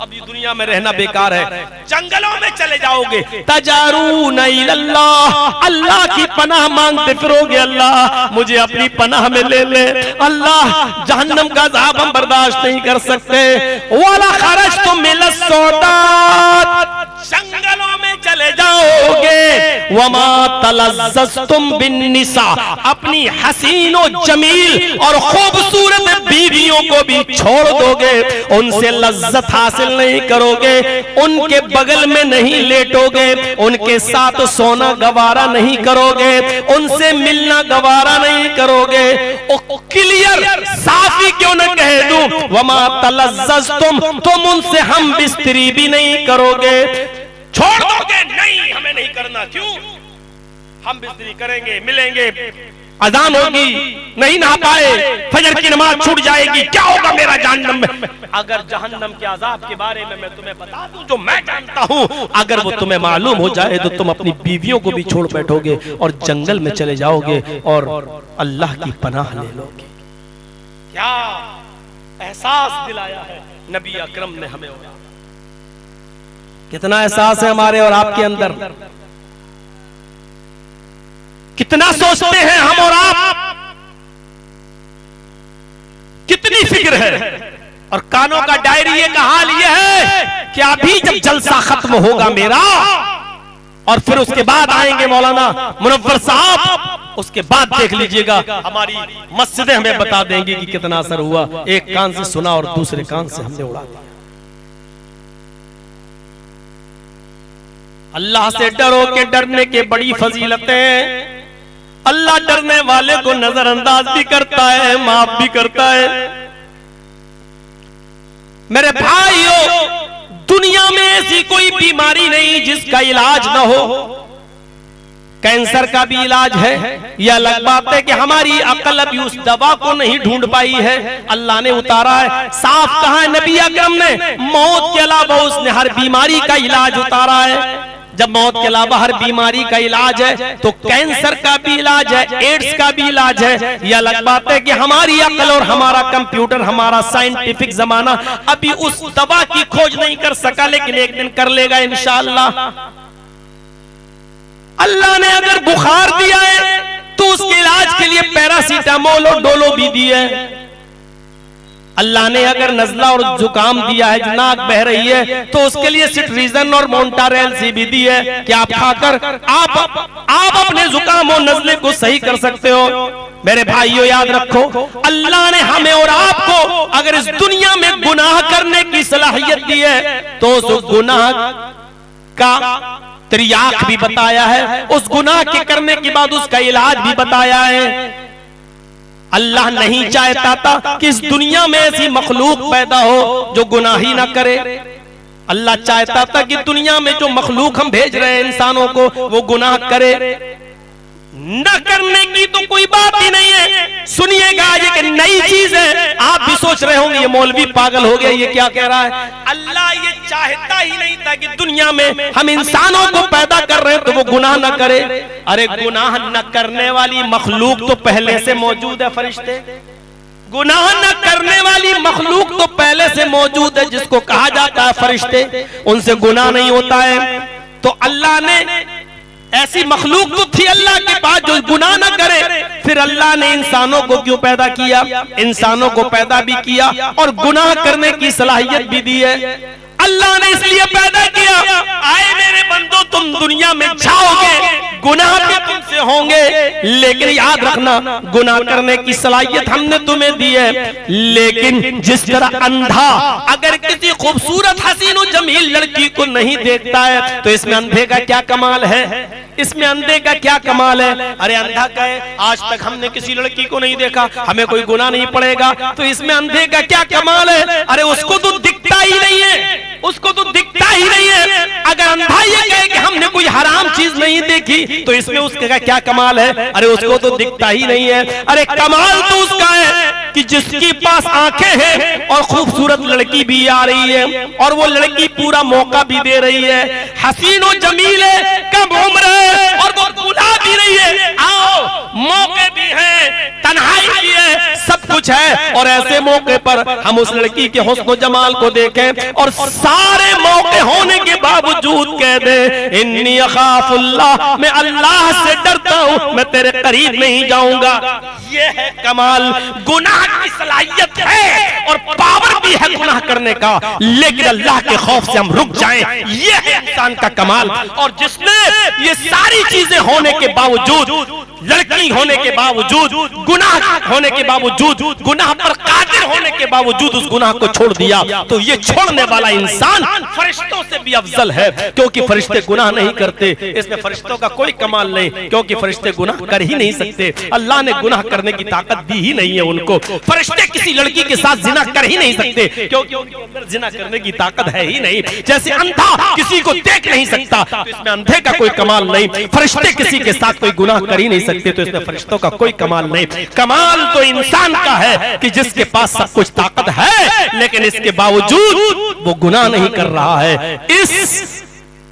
Speaker 2: अब ये दुनिया में रहना बेकार है, जंगलों में चले जाओगे। तजारून इल्लल्लाह, अल्लाह की पनाह मांगते फिरोगे, अल्लाह मुझे अपनी पनाह में ले ले, अल्लाह जहन्नम का अज़ाब हम बर्दाश्त नहीं कर सकते। वाला खरजतुम मिनस सौदात, जंगलों में चले जाओगे। वमा तलज़्ज़ज़तुम बिन्निसा, अपनी हसीनो जमील और खूबसूरत बीवियों को भी छोड़ दोगे, उनसे लज्जत हासिल नहीं करोगे, उनके बगल में नहीं लेटोगे, उनके साथ सोना गवारा नहीं करोगे, उनसे मिलना गवारा नहीं करोगे। ओ क्लियर साफी क्यों न कह दूं, वमा तलज़्ज़ज़तुम, तुम उनसे हम बिस्तरी भी नहीं करोगे, छोड़ दोगे, नहीं हमें नहीं करना। क्यों? हम बिस्तरी करेंगे, मिलेंगे, अजान होगी, नहीं नहा पाए, फजर की नमाज छूट जाएगी, क्या होगा मेरा जहन्नम में। अगर जहन्नम के अजाब के बारे में मैं तुम्हें बता दूं जो मैं जानता हूं, अगर वो तुम्हें मालूम हो जाए तो तुम अपनी बीवियों को भी छोड़ बैठोगे और जंगल में चले जाओगे और अल्लाह की पनाह ले लोगे। क्या एहसास दिलाया है नबी अकरम ने हमें। कितना एहसास है हमारे और आपके अंदर, कितना सोचते हैं हम और आप, कितनी फिक्र है। और कानों का डायरी का हाल यह है कि अभी जब जलसा खत्म होगा मेरा और फिर उसके बाद आएंगे मौलाना मुनव्वर साहब, उसके बाद देख लीजिएगा हमारी मस्जिदें हमें बता देंगी कि कितना असर हुआ। एक कान से सुना और दूसरे कान से हमने उड़ा दिया। अल्लाह से डरो के डरने के बड़ी फजीलतें हैं। अल्लाह डरने वाले को नजरअंदाज भी करता है, माफ भी करता है। मेरे भाइयों, दुनिया में ऐसी कोई बीमारी नहीं जिसका इलाज ना हो। कैंसर का भी इलाज है। यह अलग बात है कि हमारी अकल अभी उस दवा को नहीं ढूंढ पाई है, अल्लाह ने उतारा है। साफ कहा है नबी अकरम ने, मौत के अलावा उसने हर बीमारी का इलाज उतारा है। जब मौत के अलावा हर बीमारी का इलाज है तो कैंसर का भी इलाज है, एड्स का भी इलाज है। यह अलग बात है कि हमारी अकल और हमारा कंप्यूटर, हमारा साइंटिफिक जमाना अभी उस दवा की खोज नहीं कर सका, लेकिन एक दिन कर लेगा इंशाअल्लाह। अल्लाह ने अगर बुखार दिया है तो उसके इलाज के लिए पैरासीटामोल और डोलो भी दी है। अल्लाह ने अगर नजला और जुकाम दिया है, जो नाक बह रही है, तो उसके लिए सिट्रीजन और मोंटारेल सी भी दी है कि आप खाकर आप अपने जुकाम और नजले को सही कर सकते हो। मेरे भाइयों याद रखो, अल्लाह ने हमें और आपको अगर इस दुनिया में गुनाह करने की सलाहियत दी है, तो उस गुनाह का त्रियाक भी बताया है, उस गुनाह के करने के बाद उसका इलाज भी बताया है। अल्लाह नहीं चाहता था कि इस दुनिया में ऐसी मखलूक पैदा हो जो गुनाह ही ना करे। अल्लाह चाहता था कि दुनिया में जो मखलूक हम भेज रहे हैं इंसानों को, वो गुनाह करे। न करने की तो कोई बात ही नहीं है। सुनिएगा, आज एक नई चीज है, आप भी सोच रहे होंगे ये मौलवी पागल हो गया, ये क्या कह रहा है। अल्लाह ये चाहता ही नहीं था कि दुनिया में हम इंसानों को पैदा कर रहे हैं तो वो गुनाह न करे। अरे गुनाह न करने वाली मखलूक तो पहले से मौजूद है, फरिश्ते। गुनाह न करने वाली मखलूक तो पहले से मौजूद है, जिसको कहा जाता है फरिश्ते। उनसे गुनाह नहीं होता है। तो अल्लाह ने ऐसी मखलूक तो थी अल्लाह के पास जो गुनाह न करे, फिर अल्लाह ने इंसानों को क्यों पैदा किया? इंसानों को पैदा भी किया और गुनाह करने की सलाहियत भी दी है। अल्लाह ने इसलिए पैदा किया, आए मेरे बंदो तुम दुनिया में जाओगे, गुनाह भी तुमसे होंगे, लेकिन याद रखना गुनाह करने की सलाहियत हमने तुम्हें दी है। लेकिन जिस तरह अंधा अगर किसी खूबसूरत हसीन और जमील लड़की को नहीं देखता है, तो इसमें अंधे का क्या कमाल है? इसमें अंधे का क्या कमाल है? अरे अंधा कहे आज तक हमने किसी लड़की को नहीं देखा, हमें कोई गुनाह नहीं पड़ेगा, तो इसमें अंधे का क्या कमाल है? अरे उसको तो दिखता ही नहीं है, उसको तो दिखता ही नहीं है। अगर अंधा ये कहे कि हमने कोई हराम चीज नहीं देखी, तो इसमें उसका क्या कमाल है? अरे उसको तो दिखता ही नहीं है। अरे कमाल तो उसका है कि जिसके पास आंखें हैं और खूबसूरत लड़की भी आ रही है, और वो लड़की पूरा मौका भी दे रही है, हसीन और जमील है, कम उम्र है, और वो बुला भी रही है, आओ, मौके भी हैं, तन्हाई भी है, सब कुछ है, और ऐसे मौके पर हम उस लड़की के हुस्न जमाल को देखें और सारे मौके होने के बावजूद कह दे इन्नी अखाफुल्लाह, मैं अल्लाह से डरता हूं, मैं तेरे करीब नहीं जाऊंगा। ये है कमाल। गुनाह की सलाहियत है और पावर भी है गुनाह करने का, लेकिन अल्लाह के खौफ से हम रुक जाएं, ये है इंसान का कमाल। और जिसने ये सारी चीजें होने के बावजूद, लड़की होने के बावजूद, गुनाह होने के बावजूद, गुनाह पर कादिर होने के बावजूद उस गुनाह को छोड़ दिया, तो ये छोड़ने वाला इंसान फरिश्तों से भी अफजल है, क्योंकि फरिश्ते गुनाह नहीं करते। इसमें फरिश्तों का कोई कमाल नहीं, क्योंकि फरिश्ते गुनाह कर ही नहीं सकते। अल्लाह ने गुनाह करने की ताकत दी ही नहीं है उनको। फरिश्ते किसी लड़की के साथ जिना कर ही नहीं सकते, क्योंकि उनके अंदर जिना करने की ताकत है ही नहीं। जैसे अंधा किसी को देख नहीं सकता, तो इसमें अंधे का कोई कमाल नहीं। फरिश्ते किसी के साथ कोई गुनाह कर ही नहीं सकते, तो इसमें फरिश्तों का कोई कमाल नहीं। कमाल तो इंसान का है कि जिसके पास सब कुछ ताकत है, लेकिन इसके बावजूद वो गुनाह नहीं कर रहा है। इस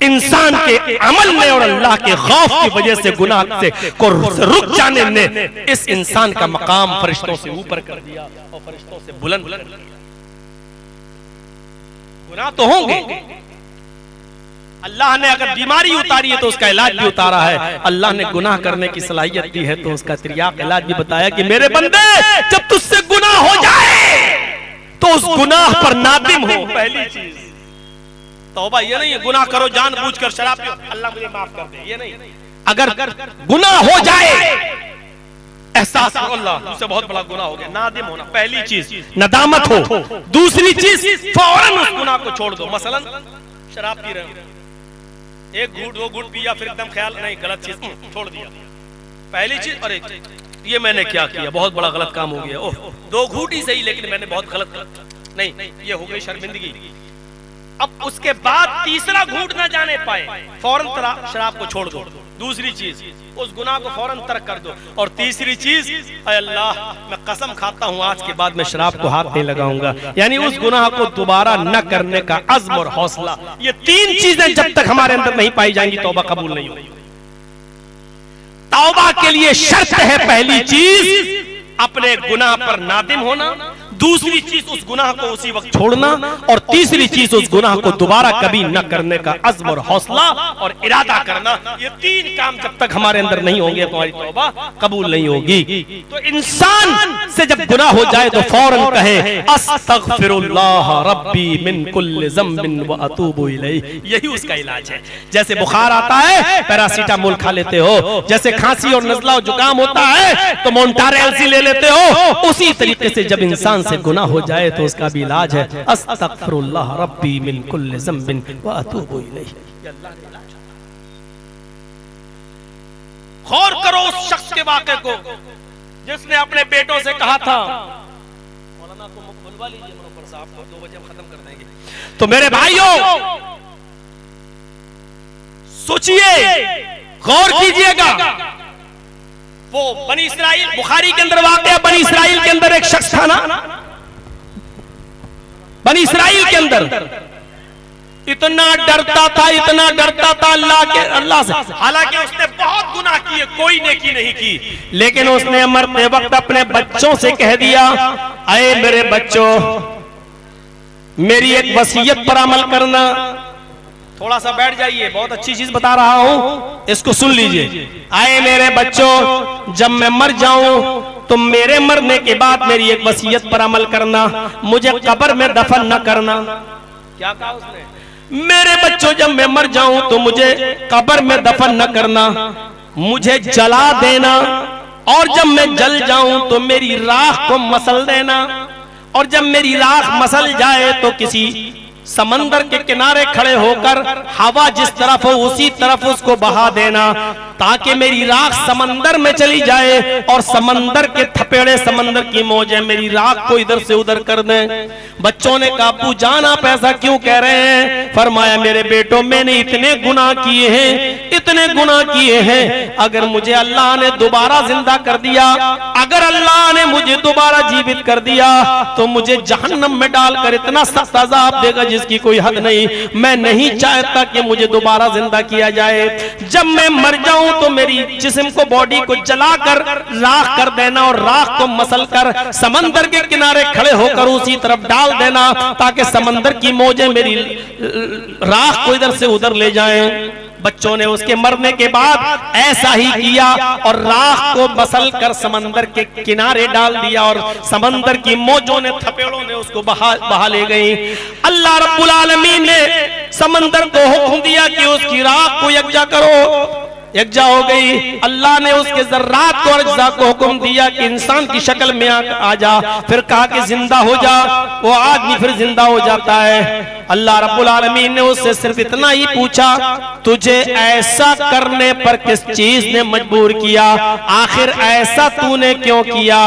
Speaker 2: इंसान के अमल ने और अल्लाह के खौफ की वजह से गुनाह से रुक जाने ने इस इंसान का मकाम फरिश्तों से ऊपर कर दिया और फरिश्तों से बुलंद कर दिया। गुनाह तो होंगे, अल्लाह ने अगर बीमारी उतारी है तो उसका इलाज भी उतारा है। अल्लाह ने गुनाह करने की सलाहियत दी है तो उसका त्रियाक इलाज भी बताया कि मेरे बंदे जब तुझसे गुनाह हो जाए तो उस गुनाह पर नादिम हो। पहली चीज तौबा ये नहीं है गुनाह करो जानबूझकर शराब पियो अल्लाह मुझे माफ कर दे, ये नहीं। अगर गुनाह हो जाए, एहसास हो अल्लाह मुझसे बहुत बड़ा गुनाह हो गया, नादिम होना पहली चीज, नदामत हो। दूसरी चीज फौरन उस गुनाह को छोड़ दो। मसलन शराब पी रहे हो, एक घूट दो घूट पिया, फिर एकदम ख्याल नहीं गलत चीज छोड़ दिया। पहली चीज अरे ये मैंने क्या किया, बहुत बड़ा गलत काम हो गया, ओह दो घूट ही सही लेकिन मैंने बहुत गलत, नहीं ये हो गई शर्मिंदगी। अब उसके बाद तीसरा घूट ना जाने पाए, फौरन शराब को छोड़ दो। दूसरी चीज उस गुनाह को फौरन तर्क कर दो। और तीसरी चीज अल्लाह मैं कसम खाता हूं आज के बाद मैं शराब को हाथ नहीं लगाऊंगा, यानी उस गुनाह को दोबारा न करने का अज़्म और हौसला। ये तीन चीजें जब तक हमारे अंदर नहीं पाई जाएंगी तौबा कबूल नहीं होगी। तौबा के लिए शर्त है पहली चीज अपने गुनाह पर नादिम होना,
Speaker 1: दूसरी चीज उस गुनाह को उसी वक्त छोड़ना, और तीसरी चीज उस गुनाह को दोबारा कभी न करने का अज़्म और हौसला और इरादा करना। ये तीन काम जब तक हमारे अंदर नहीं होंगे तुम्हारी तौबा कबूल नहीं होगी। तो इंसान से जब गुनाह हो जाए तो फौरन कहे अस्तगफिरुल्लाह रब्बी मिन कुल्लि ज़म्बिन व अतूबु इलैह। यही उसका इलाज है। जैसे बुखार आता है पैरासीटामोल खा लेते हो, जैसे खांसी और नज़ला और जुकाम होता है तो मोन्टारेलसी ले लेते हो, उसी तरीके से जब इंसान से गुनाह हो जाए तो उसका भी इलाज है अस्तगफिरुल्लाह रब्बी मिन कुल्लि ज़म्बिन व अतूबु इलैह। गौर करो उस शख्स के वाक़े को जिसने अपने बेटों से कहा था, मौलाना को बुलवा लीजिए मुनव्वर साहब को, 2 बजे हम खत्म कर देंगे। तो मेरे भाइयों सोचिए, गौर कीजिएगा, वो बनी इस्राइल, बुखारी के अंदर वाक़या, बनी इस्राइल के अंदर एक शख्स था ना, बनी इस्राइल के अंदर इतना डरता था, इतना डरता था अल्लाह से, हालांकि उसने बहुत गुनाह किए, कोई नेकी नहीं की, लेकिन उसने मरते वक्त अपने बच्चों से कह दिया, अरे मेरे बच्चों, मेरी एक वसीयत पर अमल करना। थोड़ा सा बैठ जाइए, बहुत अच्छी चीज बता रहा हूं, इसको सुन लीजिए। आए मेरे बच्चों, जब मैं मर जाऊं तो मेरे मरने के बाद मेरी एक वसीयत पर अमल करना, मुझे कब्र में दफन न करना। क्या कहा उसने? मेरे बच्चों, जब मैं मर जाऊं तो मुझे कब्र में दफन न करना, मुझे जला देना, और जब मैं जल जाऊं तो मेरी राख को मसल देना, और जब मेरी राख मसल जाए तो किसी समंदर के किनारे खड़े होकर हवा जिस तरफ हो उसी तरफ उसको बहा देना, ताकि मेरी राख समंदर में चली जाए और समंदर के थपेड़े, समंदर की मौजें मेरी राख को इधर से उधर कर दें। बच्चों ने कहा, अब्बू जान आप ऐसा क्यों कह रहे हैं? फरमाया, मेरे बेटों, मैंने इतने गुनाह किए हैं, इतने गुनाह किए हैं, अगर मुझे अल्लाह ने दोबारा जिंदा कर दिया, अगर अल्लाह ने मुझे दोबारा जीवित कर दिया तो मुझे जहन्नम में डालकर इतना सख्त अज़ाब देगा जिसकी कोई हद नहीं। मैं नहीं चाहता कि मुझे दोबारा जिंदा किया जाए। जब मैं मर जाऊं तो मेरी जिस्म को, बॉडी को जलाकर राख कर देना, और राख को मसल कर समंदर के किनारे खड़े होकर उसी तरफ डाल देना, ताकि समंदर की मौजें मेरी राख को इधर से उधर ले जाएं। बच्चों ने उसके मरने के बाद ऐसा ही किया और राख को मसल कर समंदर के किनारे डाल दिया, और समंदर की मौजों ने, थपेड़ों ने उसको बहा ले गई। अल्लाह रब्बुल आलमीन ने समंदर को हुक्म दिया कि उसकी राख को यकजा करो, यकजा हो गई। अल्लाह ने उसके ज़र्रात को और अज्जा को हुक्म दिया कि इंसान की शक्ल में आ जा, फिर कहा कि जिंदा हो जा। वो आदमी फिर जिंदा हो जाता है। अल्लाह रब्बुल आलमीन ने उससे सिर्फ इतना ही पूछा, तुझे ऐसा करने पर किस चीज ने मजबूर किया? आखिर ऐसा तूने क्यों किया?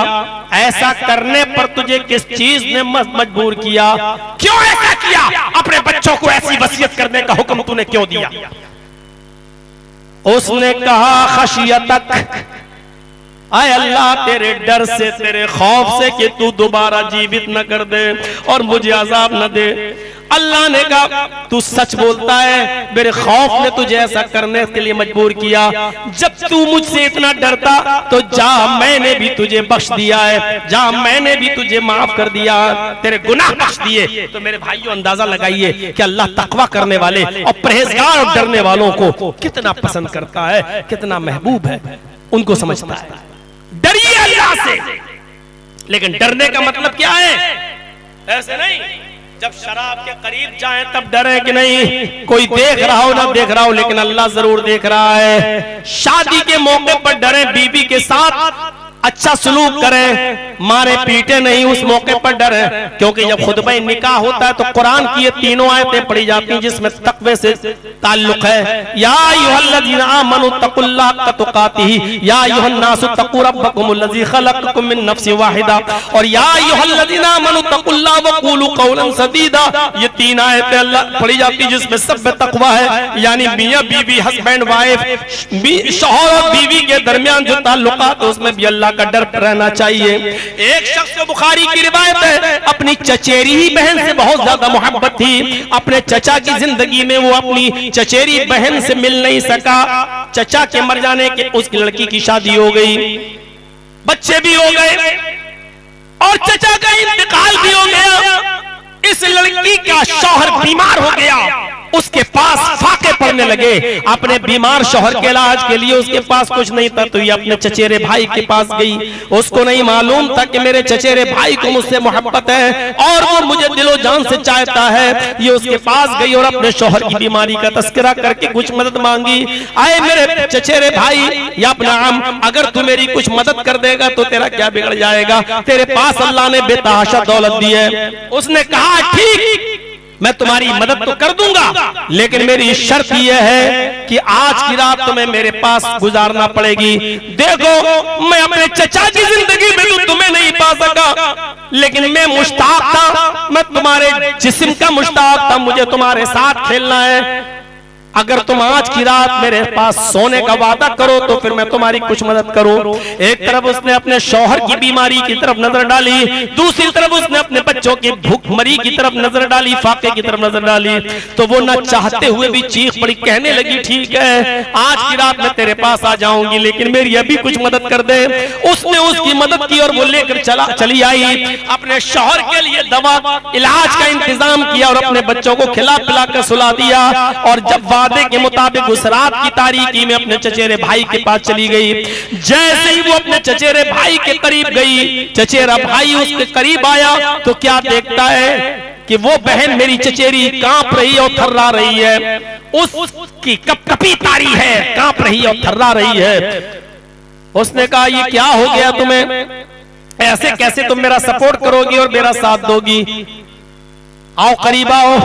Speaker 1: ऐसा करने पर तुझे किस चीज ने मजबूर किया? क्यों ऐसा किया? अपने बच्चों को ऐसी वसीयत करने का हुक्म तूने क्यों दिया? उसने कहा, खशियतक, आए अल्लाह, तेरे डर से, तेरे खौफ से कि तू दोबारा जीवित न कर दे और मुझे अजाब न दे। अल्लाह ने कहा, तू सच बोलता है, मेरे खौफ ने तुझे ऐसा करने के लिए मजबूर किया। जब तू मुझसे इतना डरता तो जा, मैंने भी तुझे बख्श दिया है, जा, मैंने भी तुझे माफ कर दिया, तेरे गुनाह बख्श दिए। तो मेरे भाइयों, अंदाजा लगाइए कि अल्लाह तकवा करने वाले और परहेजगार और डरने वालों को कितना पसंद करता है, कितना महबूब है, उनको समझता है। डरिए अल्लाह से, लेकिन डरने का मतलब क्या है? ऐसे नहीं जब शराब के करीब जाएं तब डरे कि नहीं कोई देख रहा हो ना देख रहा हो, लेकिन अल्लाह जरूर देख रहा है। शादी के मौके पर डरे, बीवी के साथ अच्छा सलूक करें, मारे पीटे नहीं उस मौके पर डरे, क्योंकि जब खुतबा निकाह होता है तो कुरान की ये तीनों आयतें पढ़ी जाती हैं जिसमें तकवे से ताल्लुक है। या अय्युहल्लज़ीना आमनू तक़ुल्लाह हक़्क़ तुक़ातिही, या अय्युहन्नासु तक़ू रब्बकुमुल्लज़ी ख़लक़कुम मिन नफ़्सिन वाहिदा, और या अय्युहल्लज़ीना आमनू तक़ुल्लाह वक़ूलू क़ौलन सदीदा। ये तीन आयतें अल्लाह पढ़ी जाती है जिसमें सब तकवा है, यानी मियाँ बीवी, हस्बैंड वाइफ, शौहर और बीवी के दरमियान जो ताल्लुकात उसमें भी अल्लाह का डर रहना चाहिए। एक शख्स को, बुखारी की रिवायत है, अपनी चचेरी ही बहन से बहुत ज्यादा मोहब्बत थी। अपने चचा की जिंदगी में वो अपनी चचेरी बहन से मिल नहीं सका। चचा के मर जाने के उसकी लड़की की शादी हो गई, बच्चे भी हो गए।
Speaker 2: और चचा का इंतकाल भी हो गया। इस लड़की का शौहर बीमार हो गया, उसके पास फाके पड़ने लगे अपने बीमार शौहर के इलाज के लिए। उसके पास कुछ नहीं था तो ये अपने चचेरे भाई के पास गई। उसको नहीं मालूम था कि मेरे चचेरे भाई को मुझसे मोहब्बत है और वो मुझे दिलो जान से चाहता है। ये उसके पास गई और अपने शौहर की बीमारी का तस्करा करके कुछ मदद मांगी। आए मेरे चचेरे भाई या अपना आम, अगर तू मेरी कुछ मदद कर देगा तो तेरा क्या बिगड़ जाएगा, तेरे पास अल्लाह ने बेतहाशा दौलत दी है। उसने कहा ठीक, मैं तुम्हारी मदद तो कर दूंगा, लेकिन मेरी शर्त यह है कि आज की रात तुम्हें मेरे पास गुजारना पड़ेगी। देखो मैं अपने चचा की जिंदगी में तो तुम्हें नहीं पा सका, लेकिन मैं मुश्ताक था, मैं तुम्हारे जिस्म का मुश्ताक था, मुझे तुम्हारे साथ खेलना है। अगर तुम आज की रात मेरे पास सोने का वादा करो तो फिर मैं तुम्हारी कुछ मदद करूं। एक तरफ उसने अपने शौहर की बीमारी की तरफ नजर डाली, दूसरी तरफ उसने अपने बच्चों की भूखमरी की तरफ नजर डाली, फाके की तरफ नजर डाली। तो वो न चाहते हुए भी चीख पड़ी, कहने लगी ठीक है आज की रात मैं तेरे पास आ जाऊंगी, लेकिन मेरी अभी कुछ मदद कर दे। उसने उसकी मदद की और वो लेकर चली आई। अपने शौहर के लिए दवा इलाज का इंतजाम किया और अपने बच्चों को खिला पिला कर सुला दिया। और जब वादे के मुताबिक उस रात की तारीकी में अपने चचेरे भाई के पास चली गई। जैसे ही वो अपने चचेरे भाई के करीब गई, चचेरा भाई उसके करीब आया तो क्या देखता है कि वो बहन मेरी चचेरी कांप रही और थर्रा रही है, उसकी कपकपी तारी है, कांप रही और थर्रा रही है। उसने कहा ये क्या हो गया तुम्हें, ऐसे कैसे तुम मेरा सपोर्ट करोगी और मेरा साथ दोगी, आओ करीब आओ,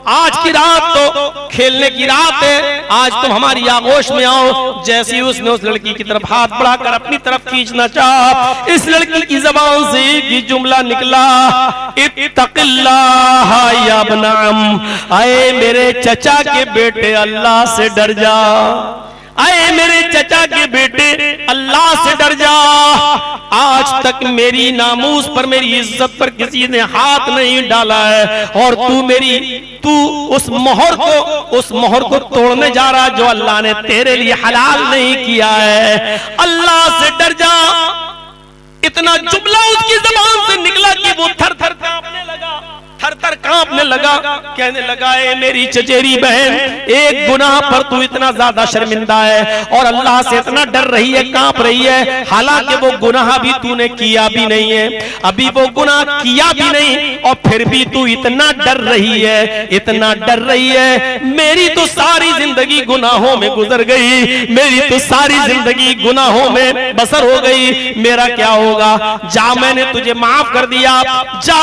Speaker 2: आज की रात तो खेलने की रात है, आज तुम हमारी आगोश में आओ। जैसे ही उसने उस लड़की की तरफ हाथ बढ़ाकर अपनी तरफ खींचना चाहा, इस लड़की की जबान से ये जुमला निकला, इत्तक़िल्लाह या इब्न अम, आए मेरे चचा के बेटे अल्लाह से डर जा, आए मेरे चचा के बेटे अल्लाह से डर जा। आज तक मेरी नामूस पर, मेरी इज्जत पर किसी ने हाथ नहीं डाला है और तू उस मोहर को तोड़ने जा रहा जो अल्लाह ने तेरे लिए हलाल नहीं किया है। अल्लाह से डर जा। इतना जुमला उसकी ज़बान से निकला कि वो थर थर कांपने लगा, थर थर कांपने लगा, कहने लगा ए मेरी चचेरी बहन, एक गुनाह पर तू इतना ज्यादा शर्मिंदा है और अल्लाह से इतना डर रही है, कांप रही है, हालांकि वो गुनाह भी तूने किया भी नहीं है, अभी वो गुनाह किया भी नहीं और फिर भी तू इतना डर रही है, इतना डर रही है। मेरी तो सारी जिंदगी गुनाहों में गुजर गई, मेरी तो सारी जिंदगी गुनाहों में बसर हो गई, मेरा क्या होगा। जा मैंने तुझे माफ कर दिया, जा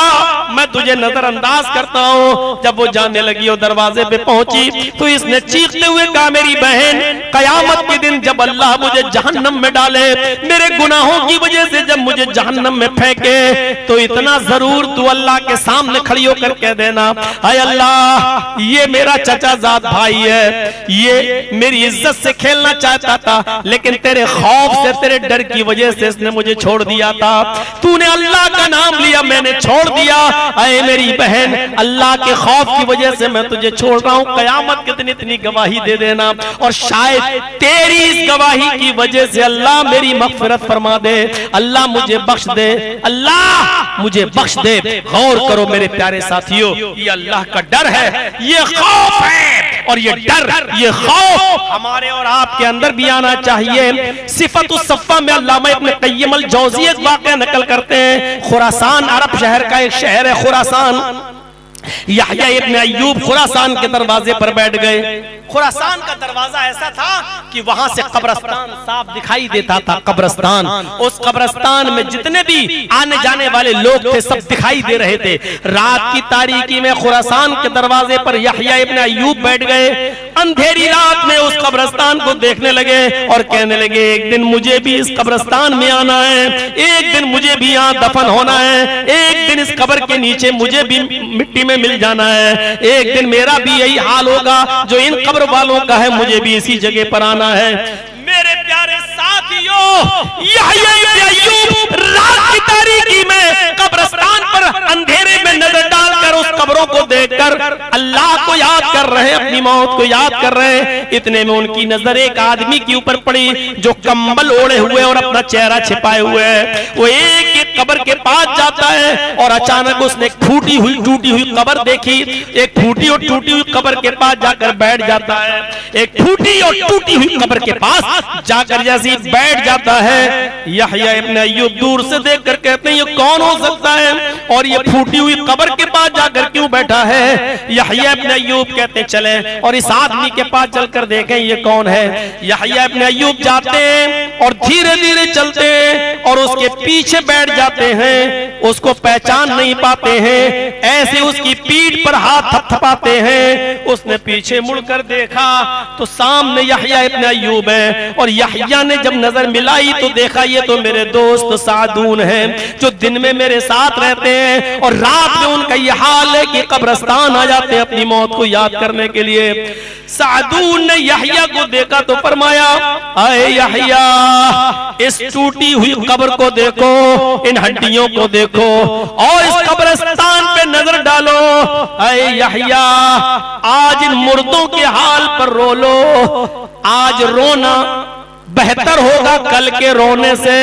Speaker 2: मैं तुझे नजरअंदाज करता हूँ। जब वो जाने लगी और दरवाजे पे पहुंची तो इसने चीखते हुए कहा मेरी बहन, कयामत के दिन जब अल्लाह मुझे जहन्नम में डाले, मेरे गुनाहों की वजह से जब मुझे जहन्नम में फेंके, तो इतना जरूर तू अल्लाह के सामने खड़ी होकर कह देना, हाय अल्लाह ये मेरा चचाजाद भाई है, ये मेरी इज्जत से खेलना चाहता था, लेकिन तेरे खौफ से, तेरे डर की वजह से इसने मुझे छोड़ दिया था। तूने अल्लाह का नाम लिया, मैंने छोड़ दिया। अरे मेरी बहन, अल्लाह के खौफ की वजह से मैं तुझे छोड़ रहा हूँ, कयामत के दिन इतनी गवाही दे देना और शायद तेरी इस गवाही की वजह से अल्लाह मेरी मग़फ़िरत फरमा दे, अल्लाह मुझे बख्श दे, अल्लाह मुझे बख्श दे। गौर करो मेरे प्यारे साथियों, ये अल्लाह का डर है, ये खौफ है और ये डर, ये खौफ हमारे और आपके अंदर भी आना चाहिए। सिफ़तुस सफ़्फ़ा में अल्लामा इब्न क़य्यिम अल-जौज़ी एक वाक़या नकल करते हैं। खुरासान अरब शहर का एक शहर है खुरासान। यहया इब्न अय्यूब खुरासान के दरवाजे पर बैठ गए। खुरासान का दरवाजा ऐसा था कि वहां से कब्रिस्तान साफ दिखाई देता था। कब्रिस्तान, उस कब्रिस्तान में जितने भी आने जाने वाले लोग थे सब दिखाई दे रहे थे। रात की तारीकी में खुरासान के दरवाजे पर यहया इब्न अय्यूब बैठ गए। अंधेरी रात में उस कब्रिस्तान को देखने लगे और कहने लगे एक दिन मुझे भी इस कब्रिस्तान में आना है, एक दिन मुझे भी यहाँ दफन होना है, एक दिन इस कब्र के नीचे मुझे भी मिट्टी में मिल जाना है, एक दिन मेरा भी यही हाल होगा जो इन कब्र वालों का है, मुझे भी इसी जगह पर आना है। मेरे प्यारे साथियों, यहया इब्न अय्यूब रात की तारीकी में कब्रिस्तान पर अंधेरे में नजर डालकर उस कब्रों को देखकर अल्लाह को याद कर रहे हैं, अपनी मौत को याद कर रहे हैं। इतने में उनकी नजर एक आदमी के ऊपर पड़ी जो कंबल ओढ़े हुए और अपना चेहरा छिपाए हुए है। वो एक कब्र के पास जाता है और अचानक उसने फूटी हुई टूटी हुई कब्र देखी। एक फूटी और टूटी हुई कब्र के पास जाकर बैठ जाता है। एक फूटी और टूटी हुई कब्र के पास जाकर जैसे बैठ जाता है, यहया इब्न अय्यूब दूर से देखकर कहते हैं ये कौन हो सकता है और ये फूटी हुई कब्र के पास जाकर क्यों बैठा है। यहया इब्न अय्यूब कहते चले और इस आदमी के पास चलकर देखें ये कौन है। यहया इब्न अय्यूब जाते हैं और धीरे धीरे चलते हैं और उसके पीछे बैठ जाते हैं। उसको पहचान नहीं पाते हैं, ऐसे उसकी पीठ पर हाथ थपथपाते हैं। उसने पीछे मुड़कर देखा तो सामने यहया इब्न अय्यूब है और यहया ने जब नजर मिलाई तो देखा ये तो मेरे दोस्त सादून हैं जो दिन में मेरे साथ रहते हैं और रात में उनका यह हाल है कि कब्रिस्तान आ जाते हैं अपनी मौत को याद करने के लिए। सादून ने यहया को देखा तो फरमाया, आए यहया, इस टूटी हुई कब्र को देखो, इन हड्डियों को देखो और इस कब्रिस्तान पे नजर डालो। आए यहया, आज इन मुर्दों के हाल पर रो लो। आज रोना बेहतर होगा कल के रोने से।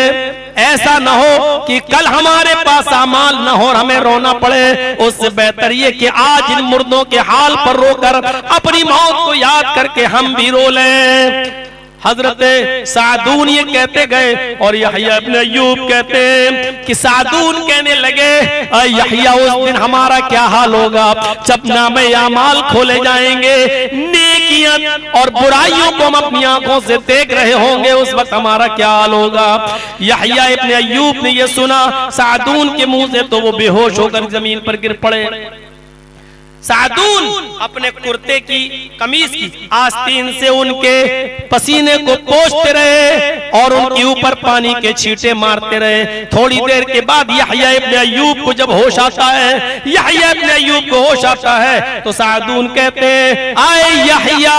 Speaker 2: ऐसा न हो कि कल हमारे पास अमाल न हो और हमें रोना पड़े। उससे बेहतर ये कि आज इन मुर्दों के हाल पर रोकर अपनी मौत को याद करके हम भी रो लें। हजरत सादून ये कहते गए और यहया इब्न अय्यूब कहते हैं कि सादून कहने लगे, यहया उस दिन हमारा क्या हाल होगा जब नामे आमाल खोले जाएंगे, नेकियां और बुराइयों को हम अपनी आंखों से देख रहे होंगे, उस वक्त हमारा क्या हाल होगा। यहया इब्न अय्यूब ने ये सुना सादून के मुंह से तो वो बेहोश होकर जमीन पर गिर पड़े। सादून अपने कुर्ते की कमीज की आस्तीन से उनके पसीने को पोंछते रहे और उनके ऊपर पानी के छींटे मारते रहे। थोड़ी देर के बाद यहया इब्न अय्यूब को जब होश आता है, यहया इब्न अय्यूब को होश आता है तो सादून कहते हैं, आए यहया,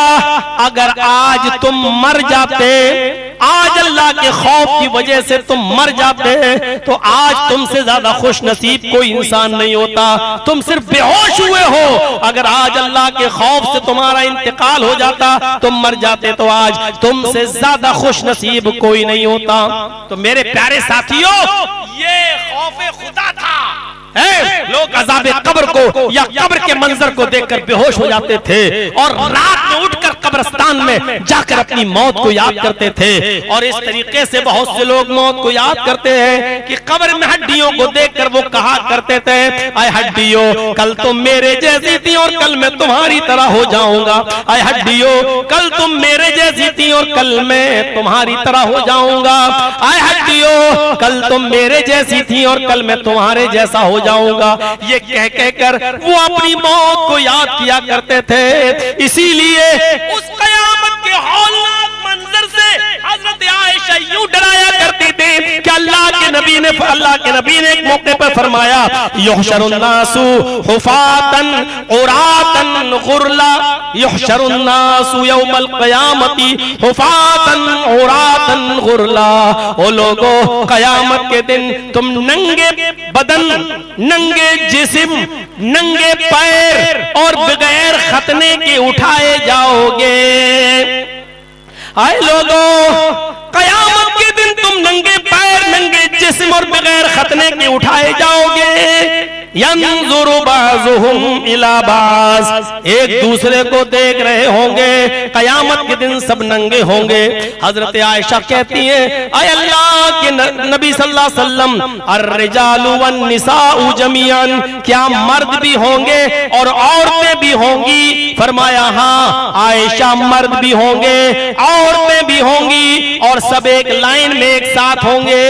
Speaker 2: अगर आज तुम मर जाते, आज अल्लाह के खौफ की वजह से तुम मर जाते तो आज तुमसे ज्यादा खुश नसीब कोई इंसान नहीं होता। तुम सिर्फ बेहोश हुए हो, अगर आज अल्लाह के खौफ से तुम्हारा इंतकाल हो जाता, तुम मर जाते तो आज तुमसे ज्यादा खुश नसीब कोई नहीं होता। तो मेरे प्यारे साथियों, ये खौफ खुदा था। लोग अज़ाबे कब्र को या कब्र के मंजर को देखकर बेहोश हो जाते थे और रात में उठकर कब्रिस्तान में जाकर अपनी मौत को याद करते थे। और इस तरीके से बहुत से लोग मौत को याद करते हैं कि कब्र में हड्डियों को देखकर वो कहा करते थे, आए हड्डियों, कल तुम मेरे जैसी थी और कल मैं तुम्हारी तरह हो जाऊंगा। आए हड्डियों, कल तुम मेरे जैसी थी और कल मैं तुम्हारी तरह हो जाऊंगा। आए हड्डियों, कल तुम मेरे जैसी थी और कल मैं तुम्हारे जैसा हो जाऊंगा। ये कह कहकर वो अपनी मौत को याद किया करते थे। इसीलिए उस कयामत के हौलनाक मंजर से हजरत आयशा यूं डराया करती थी कि अल्लाह के नबी ने एक मौके पर फरमाया, युहशरुन नासु हुफातन उरातन गुरला, युहशरुन नासु यौमल क़यामती हुफातन उरातन गुरला। ओ लोगों, कयामत के दिन तुम नंगे बदन, नंगे जिस्म, नंगे पैर और बगैर खतने के उठाए जाओगे। आए लोगों, कयामत के दिन तुम नंगे पैर, नंगे जिस्म और बगैर खतने के उठाए जाओगे। यंजुरु बाज़ुहुम इला बाज़, एक दूसरे को देख रहे होंगे। कयामत के दिन सब नंगे होंगे। हजरत आयशा कहती है, आए अल्लाह के नबी सल्लल्लाहु अलैहि वसल्लम, अर्रिजालु वन निसाउ जमीअन, क्या मर्द भी होंगे और औरतें भी होंगी? फरमाया हाँ आयशा, मर्द भी होंगे, औरतें भी होंगी और सब एक लाइन में एक साथ होंगे।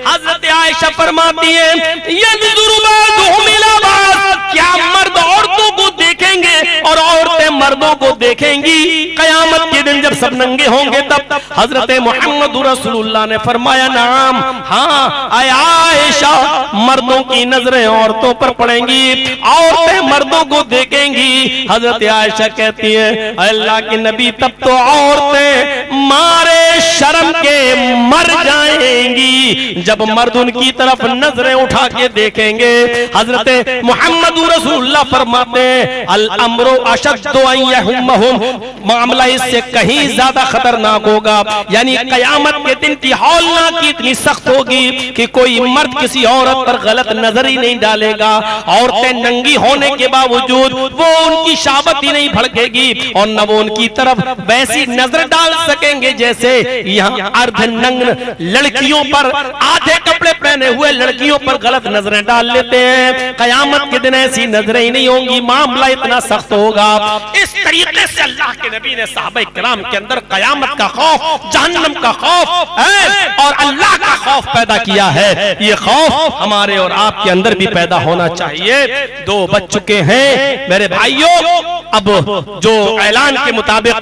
Speaker 2: हजरत आयशा फरमाती है, यंजुरु बाज़ुहुम इला बाज़, क्या मर्द औरतों को देखेंगे और औरतें मर्दों को देखेंगी? कयामत के दिन जब सब नंगे होंगे तब हजरत मोहम्मद रसूलुल्लाह ने फरमाया नाम, हाँ आयशा, मर्दों की नजरें औरतों पर पड़ेंगी, औरतें मर्दों को देखेंगी। हजरत आयशा कहती है अल्लाह के नबी तब तो औरतें मारे शर्म के मर जाएंगी जब मर्द उनकी तरफ नजरें उठा के देखेंगे। हजरत मोहम्मद रसूलुल्लाह फरमाते हैं अल अम्रो अशद्दु अन यहुम्महुम, मामला इससे कहीं ज्यादा खतरनाक होगा, यानी कयामत के दिन की हौलनाकी इतनी सख्त होगी कि कोई मर्द किसी औरत पर गलत नजर ही नहीं डालेगा। औरतें नंगी होने के बावजूद वो उनकी शाबत ही नहीं भड़केगी और न वो उनकी तरफ वैसी नजर डाल सकेंगे जैसे यहाँ अर्धनग्न लड़कियों पर, आधे कपड़े पहने हुए लड़कियों पर गलत नजरें डाल लेते हैं। कयामत के दिन ऐसी नजरें ही नहीं होंगी, मामला इतना सख्त होगा। इस तरीके से अल्लाह के नबी ने सहाबा किराम के अंदर कयामत का खौफ, जहन्नम का खौफ और अल्लाह का खौफ पैदा किया है। ये खौफ हमारे और आपके अंदर भी पैदा होना चाहिए। 2 बज चुके हैं मेरे भाइयों, अब जो ऐलान के मुताबिक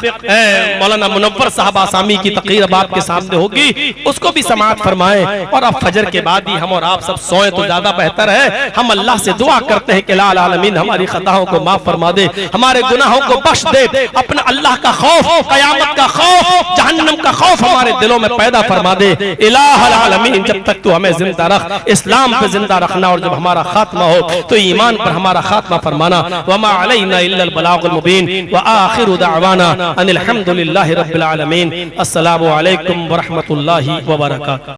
Speaker 2: मौलाना मुनव्वर साहब आसामी की तकरीर अब आपके सामने होगी, उसको भी समाअत फरमाएं और अब फजर के बाद ही हम और आप सब सोए तो ज्यादा बेहतर है। हम अल्लाह से दुआ करते हैं कि लाल आलमीन हमारी खताओं को माफ फरमा दे, हमारे गुनाहों को बख्श दे, अपना अल्लाह का खौफ, कयामत का खौफ, जहन्नम का खौफ हमारे दिलों में पैदा फरमा दे। इलाहुल आलमीन जब तक तू हमें जिंदा रख, इस्लाम पे जिंदा रखना, और जब हमारा खात्मा हो तो ईमान पर हमारा खात्मा फरमाना। वमा अलैना इल्लल बलागुल मुबीन व आखिरु दअवाना अनिल हम्दुलिल्लाहि रब्बिल आलमीन। अस्सलामु अलैकुम व रहमतुल्लाहि व बरकातुहू।